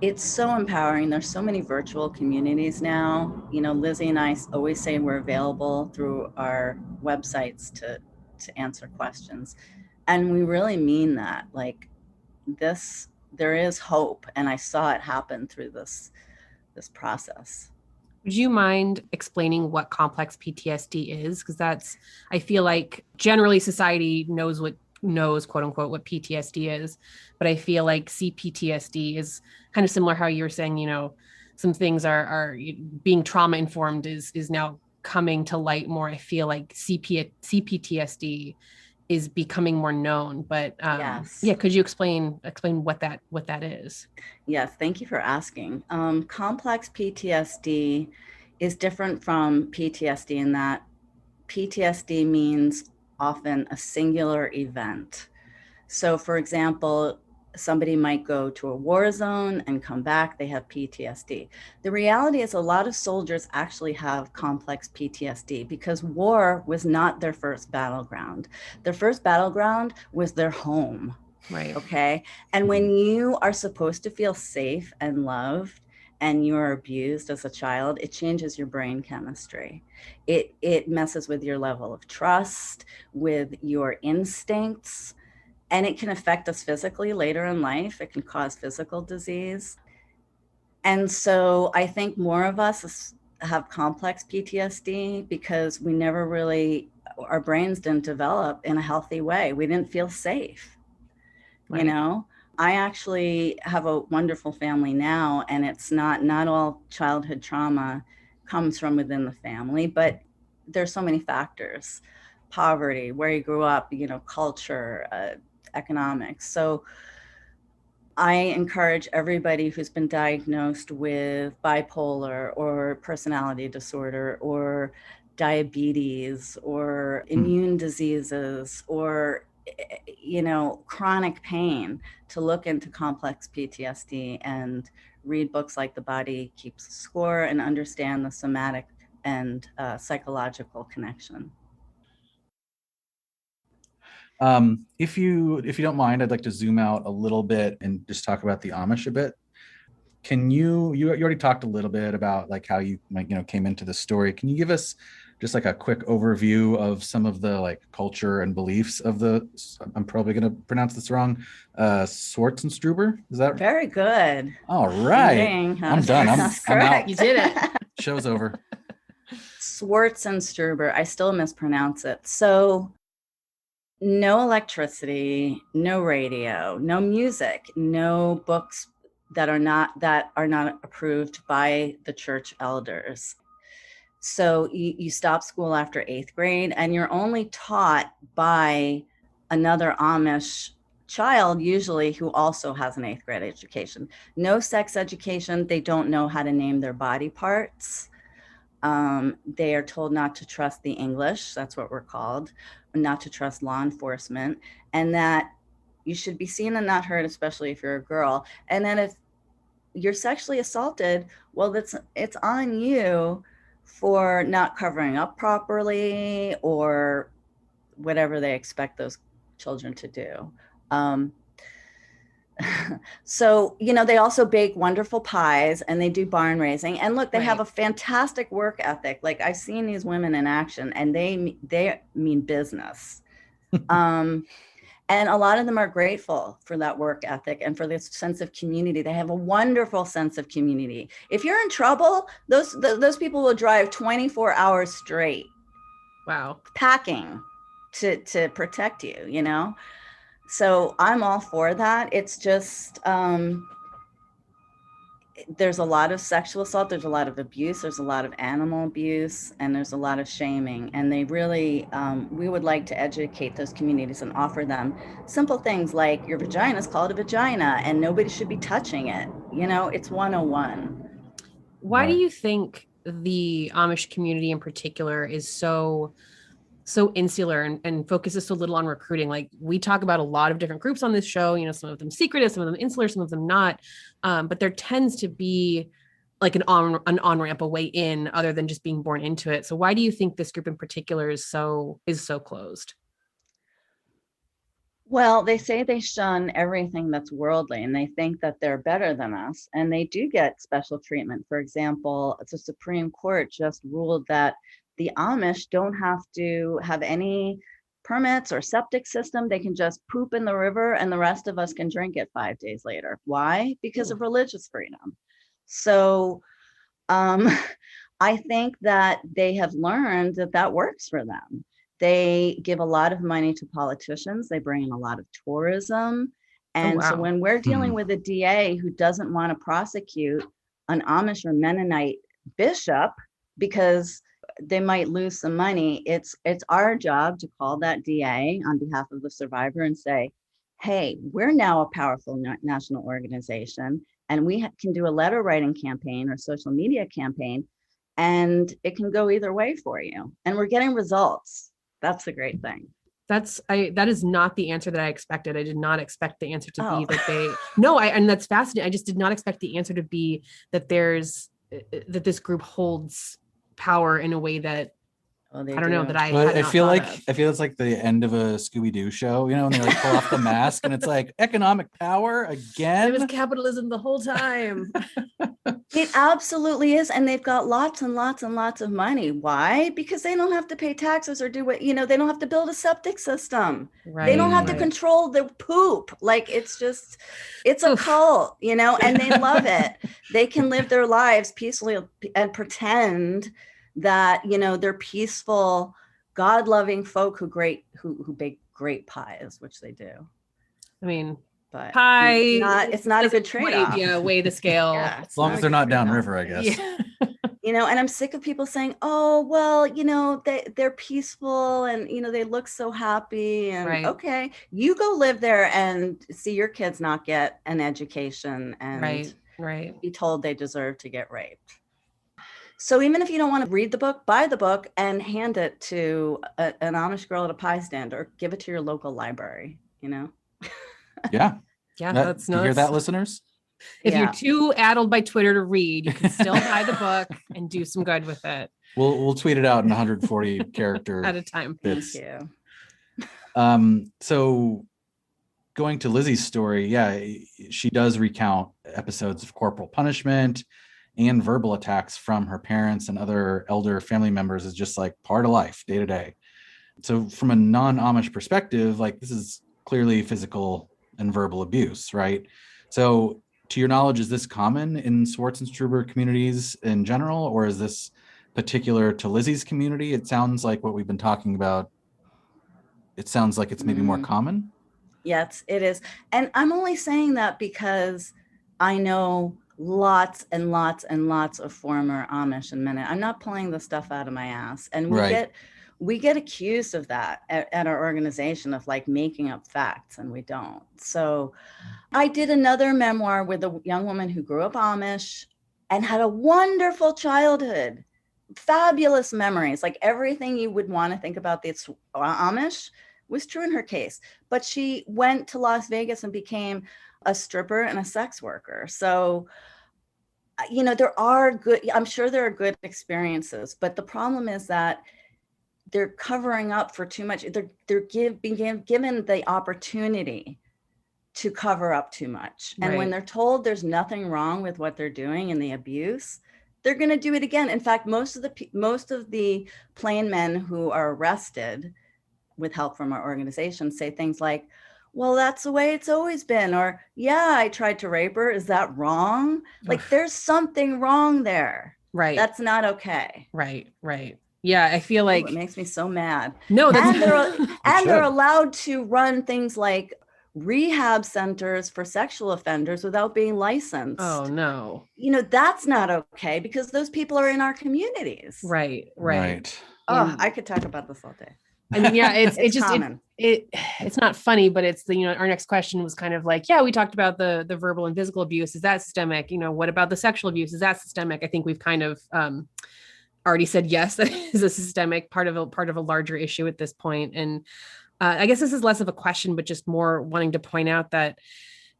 Speaker 3: it's so empowering. There's so many virtual communities now. You know, Lizzy and I always say we're available through our websites to answer questions. And we really mean that. Like this, there is hope. And I saw it happen through this process.
Speaker 4: Would you mind explaining what complex PTSD is? Because I feel like generally society knows quote unquote what PTSD is, but I feel like CPTSD is kind of similar how you were saying, you know, some things are being trauma informed is now coming to light more. I feel like CPTSD is becoming more known, but
Speaker 3: yes.
Speaker 4: Yeah, could you explain what that is?
Speaker 3: Yes, thank you for asking. Complex PTSD is different from PTSD in that PTSD means often a singular event. So for example, somebody might go to a war zone and come back, they have PTSD. The reality is a lot of soldiers actually have complex PTSD because war was not their first battleground. Their first battleground was their home.
Speaker 4: Right.
Speaker 3: Okay. And when you are supposed to feel safe and loved and you're abused as a child, it changes your brain chemistry. It messes with your level of trust, with your instincts, and it can affect us physically later in life. It can cause physical disease. And so I think more of us have complex PTSD because we never really, our brains didn't develop in a healthy way. We didn't feel safe. Right. You know, I actually have a wonderful family now, and it's not all childhood trauma comes from within the family, but there's so many factors: poverty, where you grew up, you know, culture, economics. So I encourage everybody who's been diagnosed with bipolar or personality disorder or diabetes or immune diseases or, you know, chronic pain to look into complex PTSD and read books like The Body Keeps Score and understand the somatic and psychological connection.
Speaker 1: If you don't mind, I'd like to zoom out a little bit and just talk about the Amish a bit. Can you already talked a little bit about like how you came into the story. Can you give us just like a quick overview of some of the like culture and beliefs of the, I'm probably going to pronounce this wrong, Swartzentruber? Is that
Speaker 3: very good?
Speaker 1: All right. I'm done. I'm out.
Speaker 2: You did it.
Speaker 1: Show's over.
Speaker 3: Swartzentruber. I still mispronounce it. So no electricity, no radio, no music, no books that are not approved by the church elders. So you stop school after 8th grade, and you're only taught by another Amish child, usually, who also has an 8th grade education. No sex education. They don't know how to name their body parts. They are told not to trust the English. That's what we're called. Not to trust law enforcement, and that you should be seen and not heard, especially if you're a girl. And then if you're sexually assaulted, well, it's on you for not covering up properly or whatever they expect those children to do. So, they also bake wonderful pies, and they do barn raising. And look, they have a fantastic work ethic. Like, I've seen these women in action, and they mean business. And a lot of them are grateful for that work ethic and for this sense of community. They have a wonderful sense of community. If you're in trouble, those people will drive 24 hours straight.
Speaker 4: Wow.
Speaker 3: Packing to protect you, So I'm all for that. It's just, there's a lot of sexual assault, there's a lot of abuse, there's a lot of animal abuse, and there's a lot of shaming. And they really, we would like to educate those communities and offer them simple things like, your vagina is called a vagina and nobody should be touching it. It's 101.
Speaker 4: Why do you think the Amish community in particular is so insular and focuses so little on recruiting? Like, we talk about a lot of different groups on this show, some of them secretive, some of them insular, some of them not. But there tends to be like an on-ramp, a way in, other than just being born into it. So why do you think this group in particular is so closed?
Speaker 3: Well, they say they shun everything that's worldly, and they think that they're better than us, and they do get special treatment. For example, the Supreme Court just ruled that the Amish don't have to have any permits or septic system. They can just poop in the river, and the rest of us can drink it 5 days later. Why? Because of religious freedom. So I think that they have learned that works for them. They give a lot of money to politicians. They bring in a lot of tourism. And so when we're dealing with a DA who doesn't want to prosecute an Amish or Mennonite bishop because they might lose some money, it's our job to call that DA on behalf of the survivor and say, hey, we're now a powerful national organization, and we can do a letter writing campaign or social media campaign, and it can go either way for you. And we're getting results. That's the great thing.
Speaker 4: That is not the answer that I expected. I did not expect the answer to be that and that's fascinating. I just did not expect the answer to be that that this group holds power in a way that I don't know that I feel
Speaker 1: it's like the end of a Scooby-Doo show, when they like pull off the mask and it's like economic power again.
Speaker 4: It was capitalism the whole time.
Speaker 3: It absolutely is. And they've got lots and lots and lots of money. Why? Because they don't have to pay taxes or do what, they don't have to build a septic system. Right, they don't have to control the poop. Like, it's a cult, and they love it. They can live their lives peacefully and pretend that, they're peaceful, God-loving folk who bake great pies, which they do.
Speaker 4: I mean,
Speaker 3: but
Speaker 4: pie,
Speaker 3: it's not a good trade-off.
Speaker 4: Weigh the scale.
Speaker 1: As long as they're not downriver, I guess.
Speaker 4: Yeah.
Speaker 3: And I'm sick of people saying, oh, well, they're peaceful and, they look so happy. And okay, you go live there and see your kids not get an education and be told they deserve to get raped. So even if you don't want to read the book, buy the book and hand it to an Amish girl at a pie stand, or give it to your local library,
Speaker 1: Yeah.
Speaker 4: That's
Speaker 1: you hear that, listeners?
Speaker 4: If you're too addled by Twitter to read, you can still buy the book and do some good with it.
Speaker 1: We'll tweet it out in 140 character
Speaker 4: at a time.
Speaker 3: Bits. Thank you.
Speaker 1: So going to Lizzie's story, she does recount episodes of corporal punishment and verbal attacks from her parents and other elder family members is just like part of life, day to day. So from a non-Amish perspective, like, this is clearly physical and verbal abuse, right? So to your knowledge, is this common in Swartzentruber communities in general, or is this particular to Lizzie's community? It sounds like what we've been talking about, it sounds like it's maybe more common.
Speaker 3: Yes, it is. And I'm only saying that because I know lots and lots and lots of former Amish and men. I'm not pulling the stuff out of my ass. And we get accused of that at our organization, of like making up facts, and we don't. So I did another memoir with a young woman who grew up Amish and had a wonderful childhood, fabulous memories, like everything you would want to think about the Amish was true in her case. But she went to Las Vegas and became a stripper and a sex worker. So, you know, I'm sure there are good experiences, but the problem is that they're covering up for too much. They're being given the opportunity to cover up too much. And when they're told there's nothing wrong with what they're doing and the abuse, they're going to do it again. In fact, most of the plain men who are arrested with help from our organization say things like, well, that's the way it's always been. Or, yeah, I tried to rape her. Is that wrong? Like, there's something wrong there.
Speaker 4: Right.
Speaker 3: That's not okay.
Speaker 4: Right. Yeah, I feel like
Speaker 3: it makes me so mad.
Speaker 4: No, that's
Speaker 3: they're allowed to run things like rehab centers for sexual offenders without being licensed.
Speaker 4: Oh no.
Speaker 3: You know, that's not okay, because those people are in our communities.
Speaker 4: Right.
Speaker 3: Oh, I could talk about this all day.
Speaker 4: I mean, yeah, it's just
Speaker 3: common.
Speaker 4: It's not funny, but it's the, you know, our next question was kind of like, yeah, we talked about the verbal and physical abuse. Is that systemic? You know, what about the sexual abuse? Is that systemic? I think we've kind of already said yes, that is a systemic part of a larger issue at this point. And I guess this is less of a question, but just more wanting to point out that,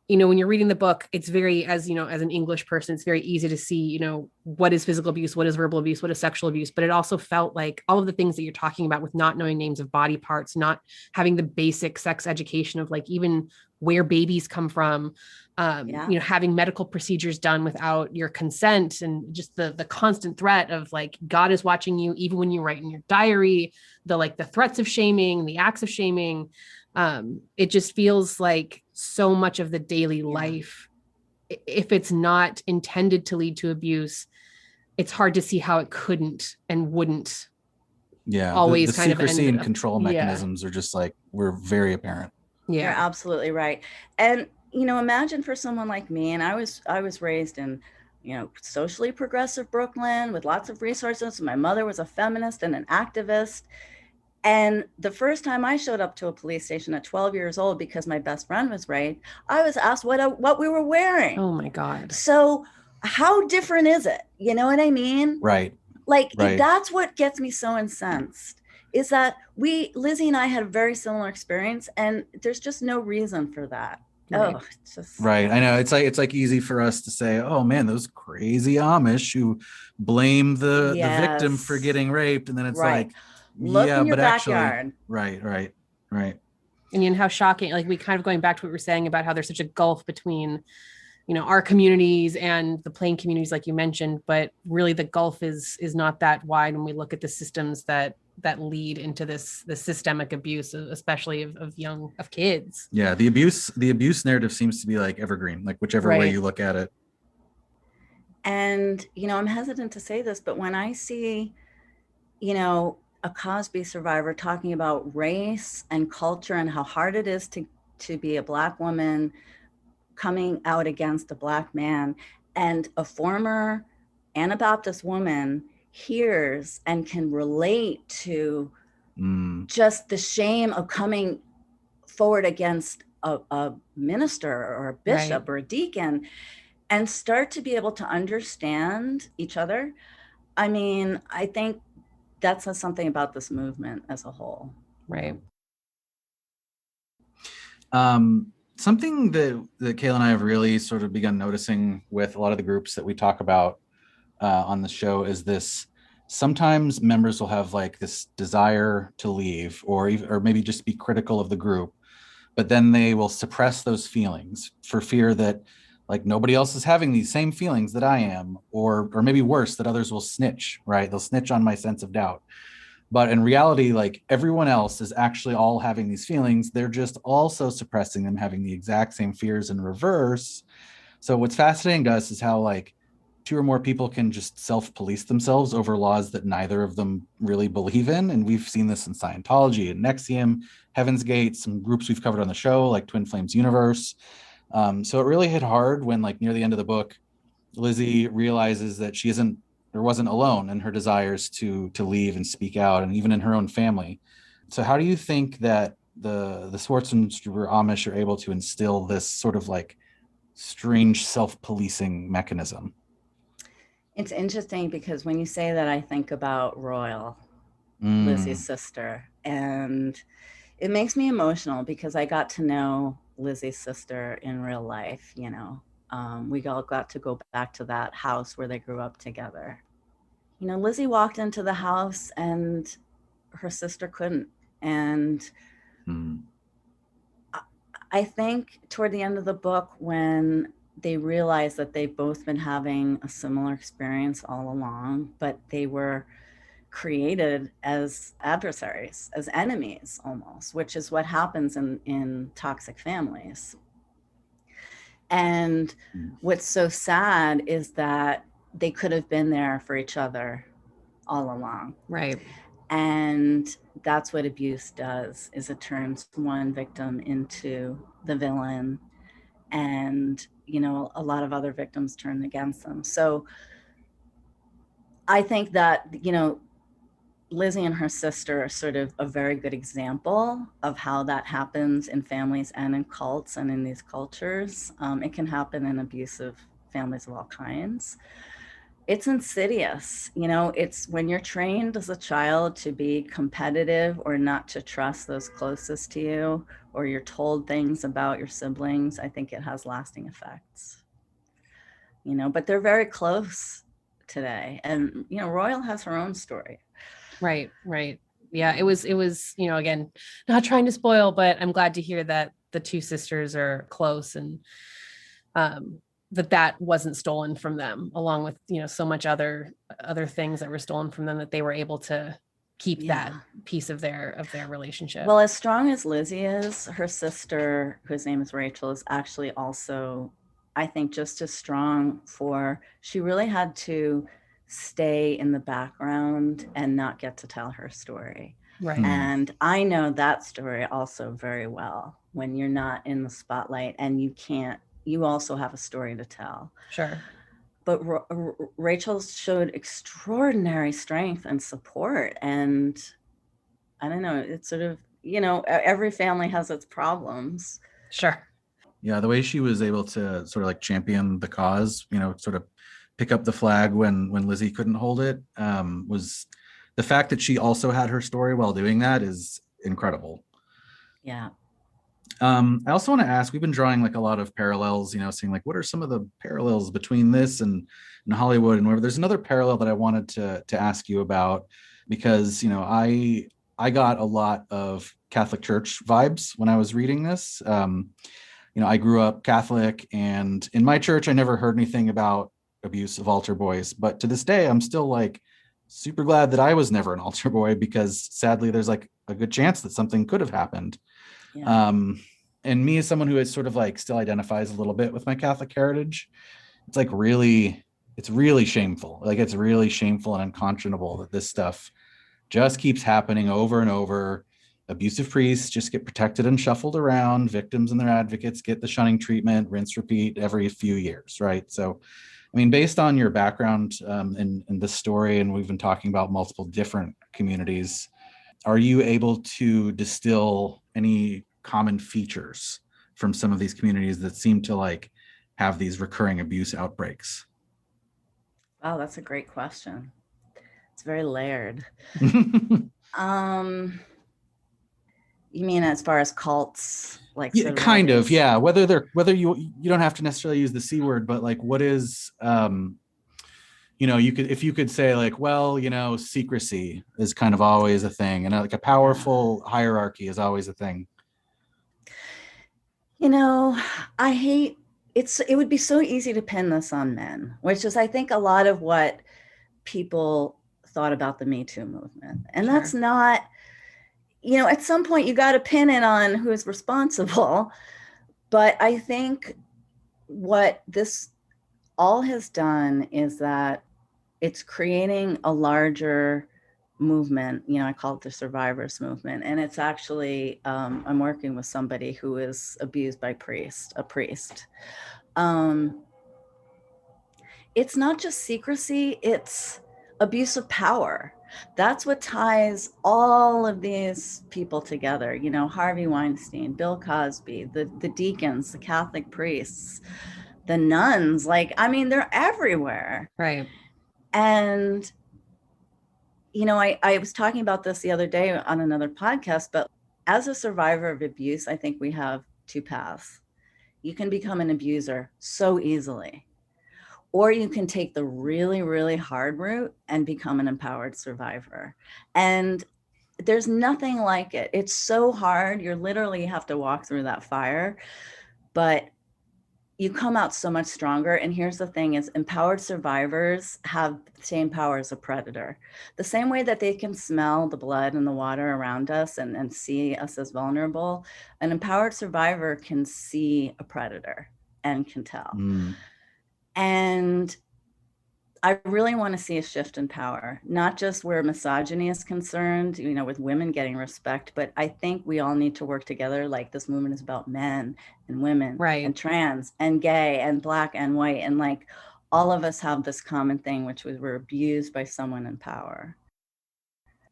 Speaker 4: you know, when you're reading the book, it's very, as you know, as an English person, it's very easy to see, you know, what is physical abuse, what is verbal abuse, what is sexual abuse. But it also felt like all of the things that you're talking about with not knowing names of body parts, not having the basic sex education of like even where babies come from, you know, having medical procedures done without your consent, and just the constant threat of like, God is watching you, even when you write in your diary, the threats of shaming, the acts of shaming. It just feels like so much of the daily life, if it's not intended to lead to abuse, it's hard to see how it couldn't and wouldn't.
Speaker 1: Yeah.
Speaker 4: Always
Speaker 1: the
Speaker 4: kind of
Speaker 1: secrecy and control mechanisms are just like, we're very apparent.
Speaker 3: Yeah, you're absolutely right. And, you know, imagine for someone like me, and I was raised in, you know, socially progressive Brooklyn with lots of resources. My mother was a feminist and an activist. And the first time I showed up to a police station at 12 years old because my best friend was raped, I was asked what we were wearing.
Speaker 4: Oh my God.
Speaker 3: So how different is it? You know what I mean?
Speaker 1: Right.
Speaker 3: Like, that's what gets me so incensed, is that Lizzy and I had a very similar experience, and there's just no reason for that.
Speaker 4: Right.
Speaker 3: Oh, it's just
Speaker 1: right. I know it's like easy for us to say, oh man, those crazy Amish who blame the victim for getting raped. And then it's like,
Speaker 3: look in your
Speaker 1: but
Speaker 3: backyard.
Speaker 1: Actually, right.
Speaker 4: And you know, how shocking, like we kind of going back to what we were saying about how there's such a gulf between, you know, our communities and the plain communities, like you mentioned, but really the gulf is not that wide when we look at the systems that lead into the systemic abuse, especially of kids.
Speaker 1: Yeah. The abuse narrative seems to be like evergreen, like whichever way you look at it.
Speaker 3: And, you know, I'm hesitant to say this, but when I see, you know, a Cosby survivor talking about race and culture and how hard it is to be a Black woman coming out against a Black man, and a former Anabaptist woman hears and can relate to just the shame of coming forward against a minister or a bishop or a deacon, and start to be able to understand each other. I mean, I think that says something about this movement as a whole.
Speaker 4: Right.
Speaker 1: Something that Kayla and I have really sort of begun noticing with a lot of the groups that we talk about on the show is this: sometimes members will have like this desire to leave or maybe just be critical of the group, but then they will suppress those feelings for fear that like nobody else is having these same feelings that I am, or maybe worse, that others will snitch, right? They'll snitch on my sense of doubt. But in reality, like everyone else is actually all having these feelings. They're just also suppressing them, having the exact same fears in reverse. So what's fascinating to us is how like two or more people can just self-police themselves over laws that neither of them really believe in. And we've seen this in Scientology and NXIVM, Heaven's Gate, some groups we've covered on the show, like Twin Flames Universe. So it really hit hard when, like, near the end of the book, Lizzy realizes that she wasn't alone in her desires to leave and speak out, and even in her own family. So how do you think that the Swartzentruber Amish are able to instill this sort of like strange self-policing mechanism?
Speaker 3: It's interesting because when you say that, I think about Royal,
Speaker 1: Mm.
Speaker 3: Lizzy's sister, and it makes me emotional because I got to know Lizzy's sister in real life. We all got to go back to that house where they grew up together. Lizzy walked into the house and her sister couldn't. And
Speaker 1: Mm.
Speaker 3: I think toward the end of the book, when they realized that they've both been having a similar experience all along, but they were created as adversaries, as enemies almost, which is what happens in toxic families. And what's so sad is that they could have been there for each other all along.
Speaker 4: Right.
Speaker 3: And that's what abuse does, is it turns one victim into the villain, and a lot of other victims turn against them. So I think that Lizzy and her sister are sort of a very good example of how that happens in families and in cults and in these cultures. It can happen in abusive families of all kinds. It's insidious. It's when you're trained as a child to be competitive or not to trust those closest to you, or you're told things about your siblings, I think it has lasting effects. But they're very close today. And, Royal has her own story.
Speaker 4: Right. Yeah, it was, again, not trying to spoil, but I'm glad to hear that the two sisters are close, and that wasn't stolen from them, along with, so much other things that were stolen from them, that they were able to keep that piece of their relationship.
Speaker 3: Well, as strong as Lizzy is, her sister, whose name is Rachel, is actually also, I think, just as strong. She really had to stay in the background and not get to tell her story.
Speaker 4: Right.
Speaker 3: And I know that story also very well, when you're not in the spotlight and you also have a story to tell.
Speaker 4: Sure.
Speaker 3: But Rachel showed extraordinary strength and support. And I don't know, it's sort of, every family has its problems.
Speaker 4: Sure.
Speaker 1: Yeah, the way she was able to sort of like champion the cause, sort of pick up the flag when Lizzy couldn't hold it, was the fact that she also had her story while doing that is incredible.
Speaker 3: Yeah.
Speaker 1: I also want to ask, we've been drawing like a lot of parallels, seeing like what are some of the parallels between this and Hollywood and whatever. There's another parallel that I wanted to ask you about, because I got a lot of Catholic Church vibes when I was reading this. I grew up Catholic, and in my church I never heard anything about abuse of altar boys, but to this day I'm still like super glad that I was never an altar boy, because sadly there's like a good chance that something could have happened.
Speaker 3: Yeah.
Speaker 1: And me, as someone who is sort of like still identifies a little bit with my Catholic heritage, it's like it's really shameful. Like, it's really shameful and unconscionable that this stuff just keeps happening over and over. Abusive priests just get protected and shuffled around. Victims and their advocates get the shunning treatment, rinse, repeat every few years, right? So, I mean, based on your background in this story, and we've been talking about multiple different communities, are you able to distill any common features from some of these communities that seem to like have these recurring abuse outbreaks?
Speaker 3: Wow, that's a great question. It's very layered. You mean as far as cults, like?
Speaker 1: Yeah, kind of, yeah. Whether you don't have to necessarily use the C word, but like, what is if you could say like, well, secrecy is kind of always a thing, and like a powerful hierarchy is always a thing.
Speaker 3: I hate it would be so easy to pin this on men, which is, I think, a lot of what people thought about the Me Too movement. And
Speaker 4: Sure.
Speaker 3: That's not, at some point you got to pin it on who's responsible. But I think what this all has done is that it's creating a larger movement, you know, I call it the survivors movement. And it's actually, I'm working with somebody who is abused by a priest. It's not just secrecy, it's abuse of power. That's what ties all of these people together. You know, Harvey Weinstein, Bill Cosby, the deacons, the Catholic priests, the nuns, like, I mean, they're everywhere.
Speaker 4: Right.
Speaker 3: And, you know, I was talking about this the other day on another podcast, but as a survivor of abuse, I think we have two paths. You can become an abuser so easily, or you can take the really, really hard route and become an empowered survivor. And there's nothing like it. It's so hard. You literally have to walk through that fire, but you come out so much stronger. And here's the thing is empowered survivors have the same power as a predator. The same way that they can smell the blood and the water around us and see us as vulnerable, an empowered survivor can see a predator and can tell. And I really want to see a shift in power, not just where misogyny is concerned, you know, with women getting respect, but I think we all need to work together. Like this movement is about men and women,
Speaker 4: right,
Speaker 3: and trans and gay and Black and white. And like all of us have this common thing, which was we're abused by someone in power.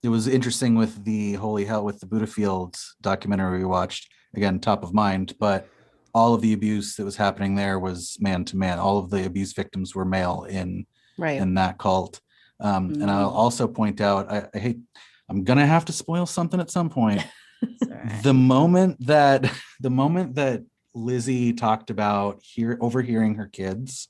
Speaker 1: It was interesting with the Holy Hell with the Buddha Fields documentary we watched, again, top of mind, but all of the abuse that was happening there was man to man. All of the abuse victims were male in that cult. And I'll also point out, I hate, I'm gonna have to spoil something at some point.
Speaker 3: Right.
Speaker 1: The moment that Lizzy talked about overhearing her kids,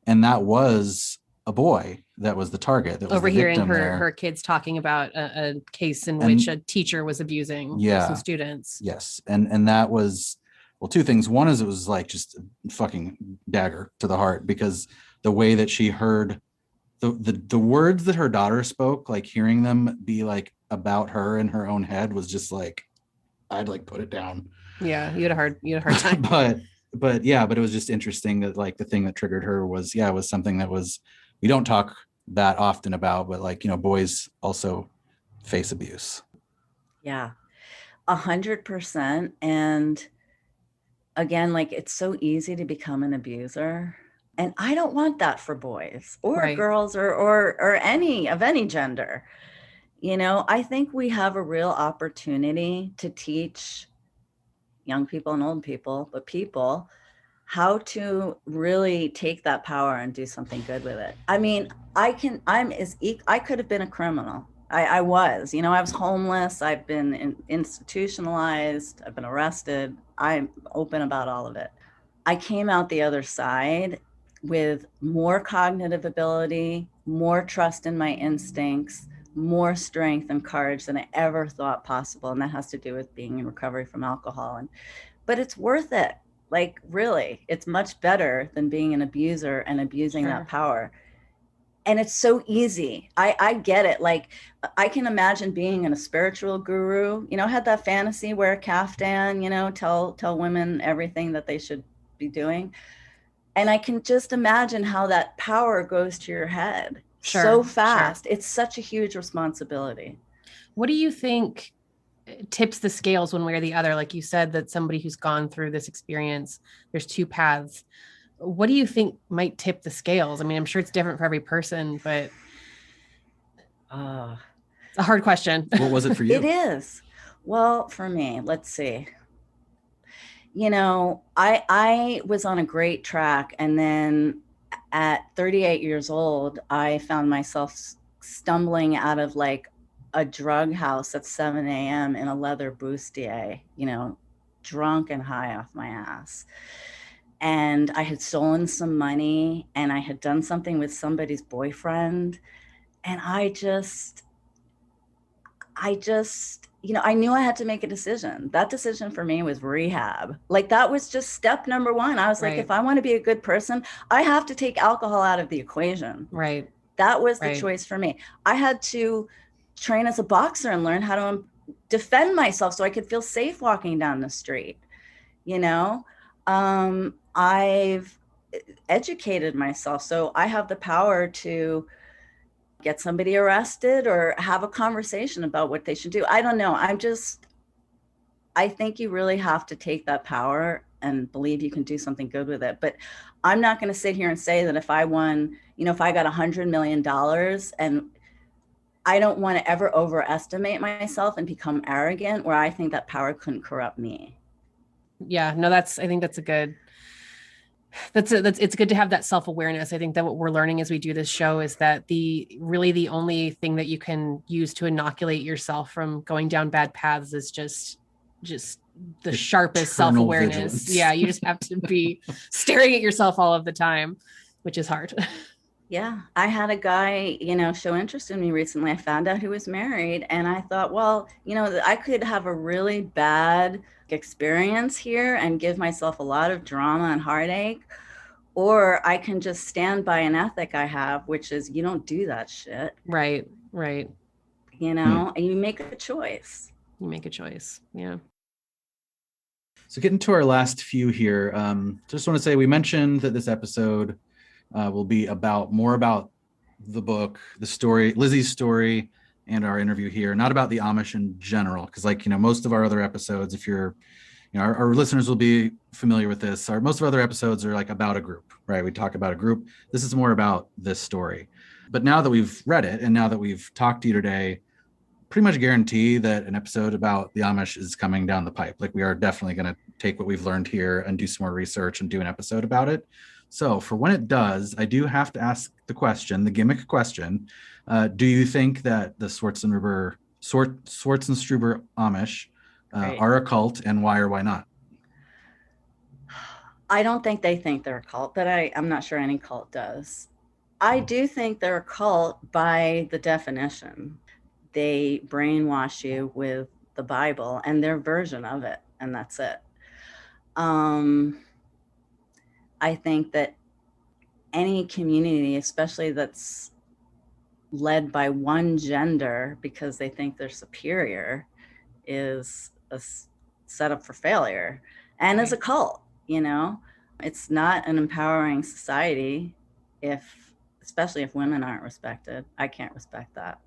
Speaker 1: and that was a boy that was the target. That was
Speaker 4: overhearing her kids talking about a case in which a teacher was abusing some students.
Speaker 1: Yes, and that was, well, two things. One is it was like just a fucking dagger to the heart, because the way that she heard the words that her daughter spoke, like hearing them be like about her in her own head, was just like, I'd like put it down.
Speaker 4: Yeah, you had a hard time.
Speaker 1: but it was just interesting that like the thing that triggered her was something that was, we don't talk that often about, but like, you know, boys also face abuse.
Speaker 3: Yeah, 100%. And again, like it's so easy to become an abuser. And I don't want that for boys or girls or any of any gender. You know, I think we have a real opportunity to teach young people and old people, but people, how to really take that power and do something good with it. I mean, I could have been a criminal. I was, you know, I was homeless. I've been institutionalized. I've been arrested. I'm open about all of it. I came out the other side with more cognitive ability, more trust in my instincts, more strength and courage than I ever thought possible. And that has to do with being in recovery from alcohol. But it's worth it. Like, really, it's much better than being an abuser and abusing that power. And it's so easy. I get it. Like, I can imagine being a spiritual guru, you know, I had that fantasy, wear a caftan, you know, tell women everything that they should be doing. And I can just imagine how that power goes to your head so fast. It's such a huge responsibility.
Speaker 4: What do you think tips the scales one way or the other? Like you said, that somebody who's gone through this experience, there's two paths. What do you think might tip the scales? I mean, I'm sure it's different for every person, but it's a hard question.
Speaker 1: What was it for you?
Speaker 3: It is. Well, for me, let's see. You know, I was on a great track, and then at 38 years old, I found myself stumbling out of like a drug house at 7 a.m. in a leather bustier, you know, drunk and high off my ass. And I had stolen some money, and I had done something with somebody's boyfriend. And I just, you know, I knew I had to make a decision. That decision for me was rehab. Like, that was just step number one. I was like, if I want to be a good person, I have to take alcohol out of the equation.
Speaker 4: Right.
Speaker 3: That was the choice for me. I had to train as a boxer and learn how to defend myself so I could feel safe walking down the street. You know, I've educated myself, so I have the power to get somebody arrested or have a conversation about what they should do. I don't know. I think you really have to take that power and believe you can do something good with it. But I'm not going to sit here and say that if I won, if I got $100 million, and I don't want to ever overestimate myself and become arrogant where I think that power couldn't corrupt me.
Speaker 4: Yeah, no, I think that's it's good to have that self-awareness. I think that what we're learning as we do this show is that the only thing that you can use to inoculate yourself from going down bad paths is just the sharpest self-awareness.
Speaker 1: Vigilance.
Speaker 4: Yeah, you just have to be staring at yourself all of the time, which is hard.
Speaker 3: Yeah, I had a guy, show interest in me recently. I found out he was married, and I thought, well, I could have a really bad experience here and give myself a lot of drama and heartache, or I can just stand by an ethic I have, which is you don't do that shit.
Speaker 4: Right.
Speaker 3: And you make a choice.
Speaker 4: Yeah.
Speaker 1: So getting to our last few here, just want to say we mentioned that this episode will be more about the book, the story, Lizzy's story, and our interview here, not about the Amish in general. Because most of our other episodes, if you're, our listeners will be familiar with this. Most of our other episodes are like about a group, right? We talk about a group. This is more about this story. But now that we've read it and now that we've talked to you today, pretty much guarantee that an episode about the Amish is coming down the pipe. Like we are definitely going to take what we've learned here and do some more research and do an episode about it. So for when it does, I do have to ask the gimmick question. Do you think that the Swartzentruber Amish are a cult, and why or why not?
Speaker 3: I don't think they think they're a cult, but I'm not sure any cult does. I do think they're a cult by the definition. They brainwash you with the Bible and their version of it, and that's it. I think that any community, especially that's led by one gender because they think they're superior, is set up for failure and is a cult. It's not an empowering society especially if women aren't respected. I can't respect that.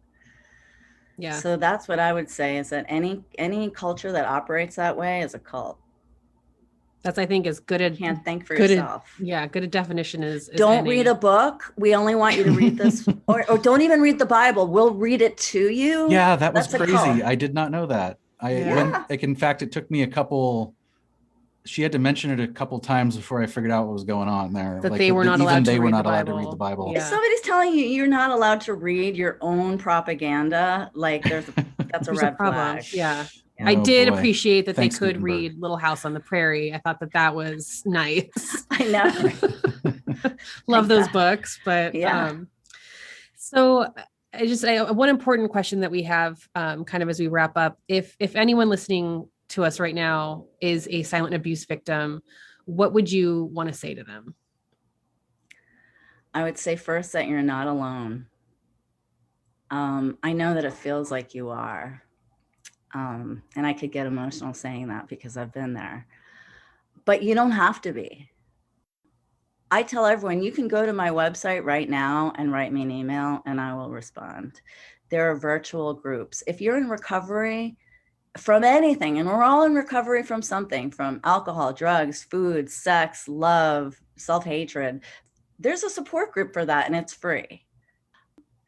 Speaker 4: Yeah.
Speaker 3: So that's what I would say, is that any culture that operates that way is a cult.
Speaker 4: That's, I think, as good a
Speaker 3: can't think for yourself.
Speaker 4: Good a definition is
Speaker 3: don't read a book. We only want you to read this, or don't even read the Bible. We'll read it to you.
Speaker 1: Yeah, that's crazy. I did not know that. In fact, it took me she had to mention it a couple times before I figured out what was going on there.
Speaker 4: That they were not allowed to read the
Speaker 3: Bible. If somebody's telling you you're not allowed to read your own propaganda, that's a red flag.
Speaker 4: Yeah. I did appreciate that they could read Little House on the Prairie. I thought that was nice.
Speaker 3: I know.
Speaker 4: Love those books, but so one important question that we have kind of as we wrap up, if anyone listening to us right now is a silent abuse victim, what would you want to say to them?
Speaker 3: I would say first that you're not alone. I know that it feels like you are. And I could get emotional saying that because I've been there, but you don't have to be. I tell everyone, you can go to my website right now and write me an email and I will respond. There are virtual groups. If you're in recovery from anything, and we're all in recovery from something, from alcohol, drugs, food, sex, love, self-hatred, there's a support group for that and it's free.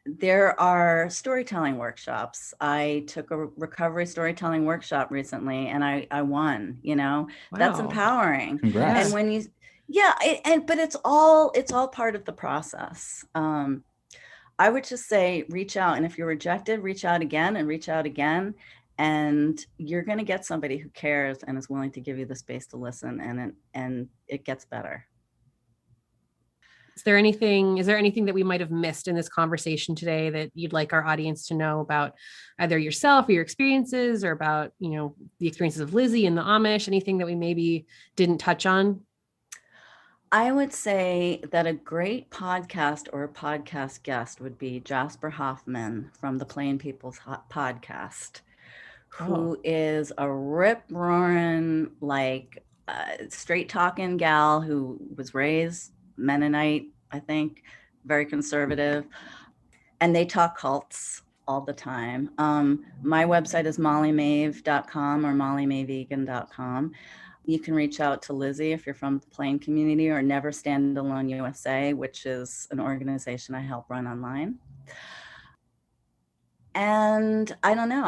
Speaker 3: There are storytelling workshops. I took a recovery storytelling workshop recently and I won, Wow. That's empowering.
Speaker 1: Congrats.
Speaker 3: And when but it's all part of the process. I would just say, reach out. And if you're rejected, reach out again and reach out again. And you're going to get somebody who cares and is willing to give you the space to listen, and it gets better.
Speaker 4: Is there anything that we might have missed in this conversation today that you'd like our audience to know about either yourself or your experiences, or about, the experiences of Lizzy and the Amish, anything that we maybe didn't touch on?
Speaker 3: I would say that a great podcast or a podcast guest would be Jasper Hoffman from the Plain People's podcast, who is a rip-roaring, straight-talking gal who was raised Mennonite, I think, very conservative. And they talk cults all the time. My website is mollymaeve.com or mollymaeveegan.com. You can reach out to Lizzy if you're from the Plain community, or Never Stand Alone USA, which is an organization I help run online. And I don't know.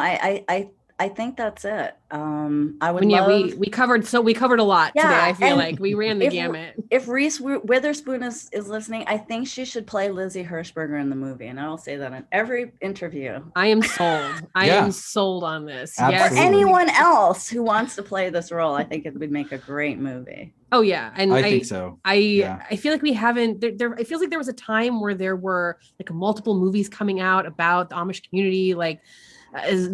Speaker 3: I think that's it. I would love.
Speaker 4: We covered a lot today. I feel like we ran the gamut.
Speaker 3: If Reese Witherspoon is listening, I think she should play Lizzy Hershberger in the movie, and I will say that in every interview.
Speaker 4: I am sold. I am sold on this.
Speaker 1: Absolutely.
Speaker 3: Or anyone else who wants to play this role, I think it would make a great movie.
Speaker 4: Oh yeah, and
Speaker 1: I think so.
Speaker 4: I feel like we haven't. It feels like there was a time where there were like multiple movies coming out about the Amish community, like.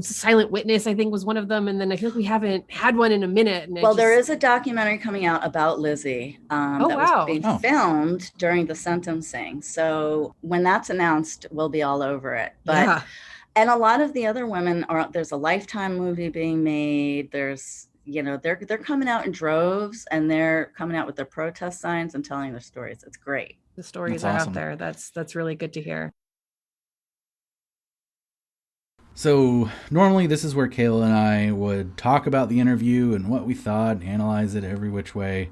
Speaker 4: Silent Witness, I think, was one of them, and then I feel like we haven't had one in a minute. And
Speaker 3: there is a documentary coming out about Lizzy was being filmed during the sentencing. So when that's announced, we'll be all over it. But and a lot of the other women there's a Lifetime movie being made. There's they're coming out in droves, and they're coming out with their protest signs and telling their stories. It's great.
Speaker 4: The stories are out there. That's really good to hear.
Speaker 1: So normally this is where Kayla and I would talk about the interview and what we thought, and analyze it every which way.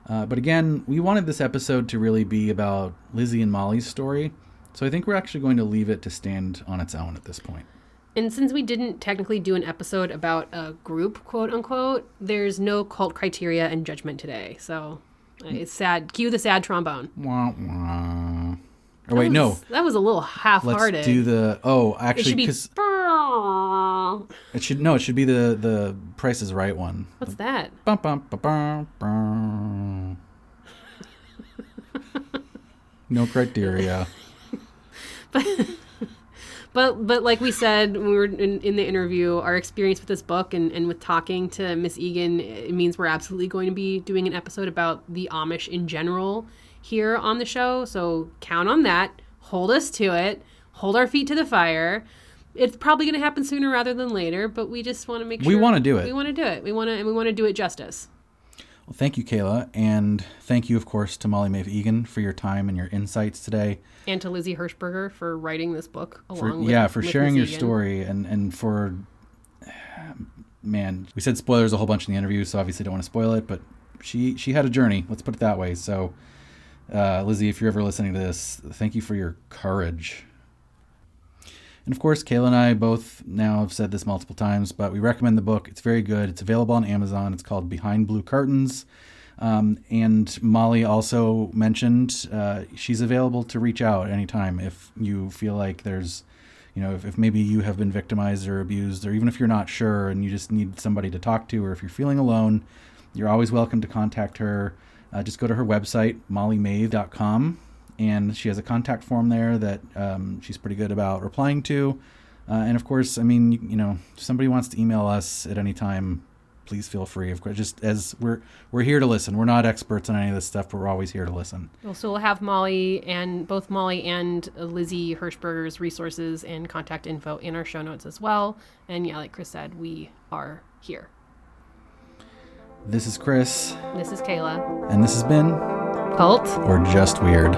Speaker 1: But again, we wanted this episode to really be about Lizzy and Molly's story. So I think we're actually going to leave it to stand on its own at this point.
Speaker 2: And since we didn't technically do an episode about a group, quote unquote, there's no cult criteria and judgment today. So it's sad. Cue the sad trombone.
Speaker 1: Wah, wah. Or wait, no.
Speaker 2: That was a little half-hearted.
Speaker 1: Let's do the... Oh, actually, because... It should be the Price is Right one.
Speaker 2: What's that?
Speaker 1: Bum, bum, ba, bum, bum. No criteria.
Speaker 2: But like we said when we were in the interview, our experience with this book and with talking to Miss Eagan, it means we're absolutely going to be doing an episode about the Amish in general here on the show. So count on that. Hold us to it. Hold our feet to the fire. It's probably going to happen sooner rather than later, but we just want to make sure.
Speaker 1: We want to do it.
Speaker 2: We want to do it. We want to do it justice.
Speaker 1: Well, thank you, Kayla. And thank you, of course, to Molly Maeve Eagan for your time and your insights today.
Speaker 2: And to Lizzy Hershberger for writing this book along
Speaker 1: for sharing your story and for, man, we said spoilers a whole bunch in the interview, so obviously don't want to spoil it, but she had a journey. Let's put it that way. So, Lizzy, if you're ever listening to this, thank you for your courage. And of course, Kayla and I both now have said this multiple times, but we recommend the book. It's very good. It's available on Amazon. It's called Behind Blue Curtains. And Molly also mentioned she's available to reach out anytime if you feel like there's, if maybe you have been victimized or abused, or even if you're not sure and you just need somebody to talk to, or if you're feeling alone, you're always welcome to contact her. Just go to her website, mollymaeve.com. And she has a contact form there that she's pretty good about replying to. And of course, I mean, if somebody wants to email us at any time, please feel free. Of course, just as we're here to listen. We're not experts on any of this stuff, but we're always here to listen.
Speaker 2: So we'll have both Molly and Lizzy Hershberger's resources and contact info in our show notes as well. And yeah, like Chris said, we are here.
Speaker 1: This is Chris.
Speaker 2: This is Kayla.
Speaker 1: And this has been
Speaker 2: Cult
Speaker 1: or Just Weird.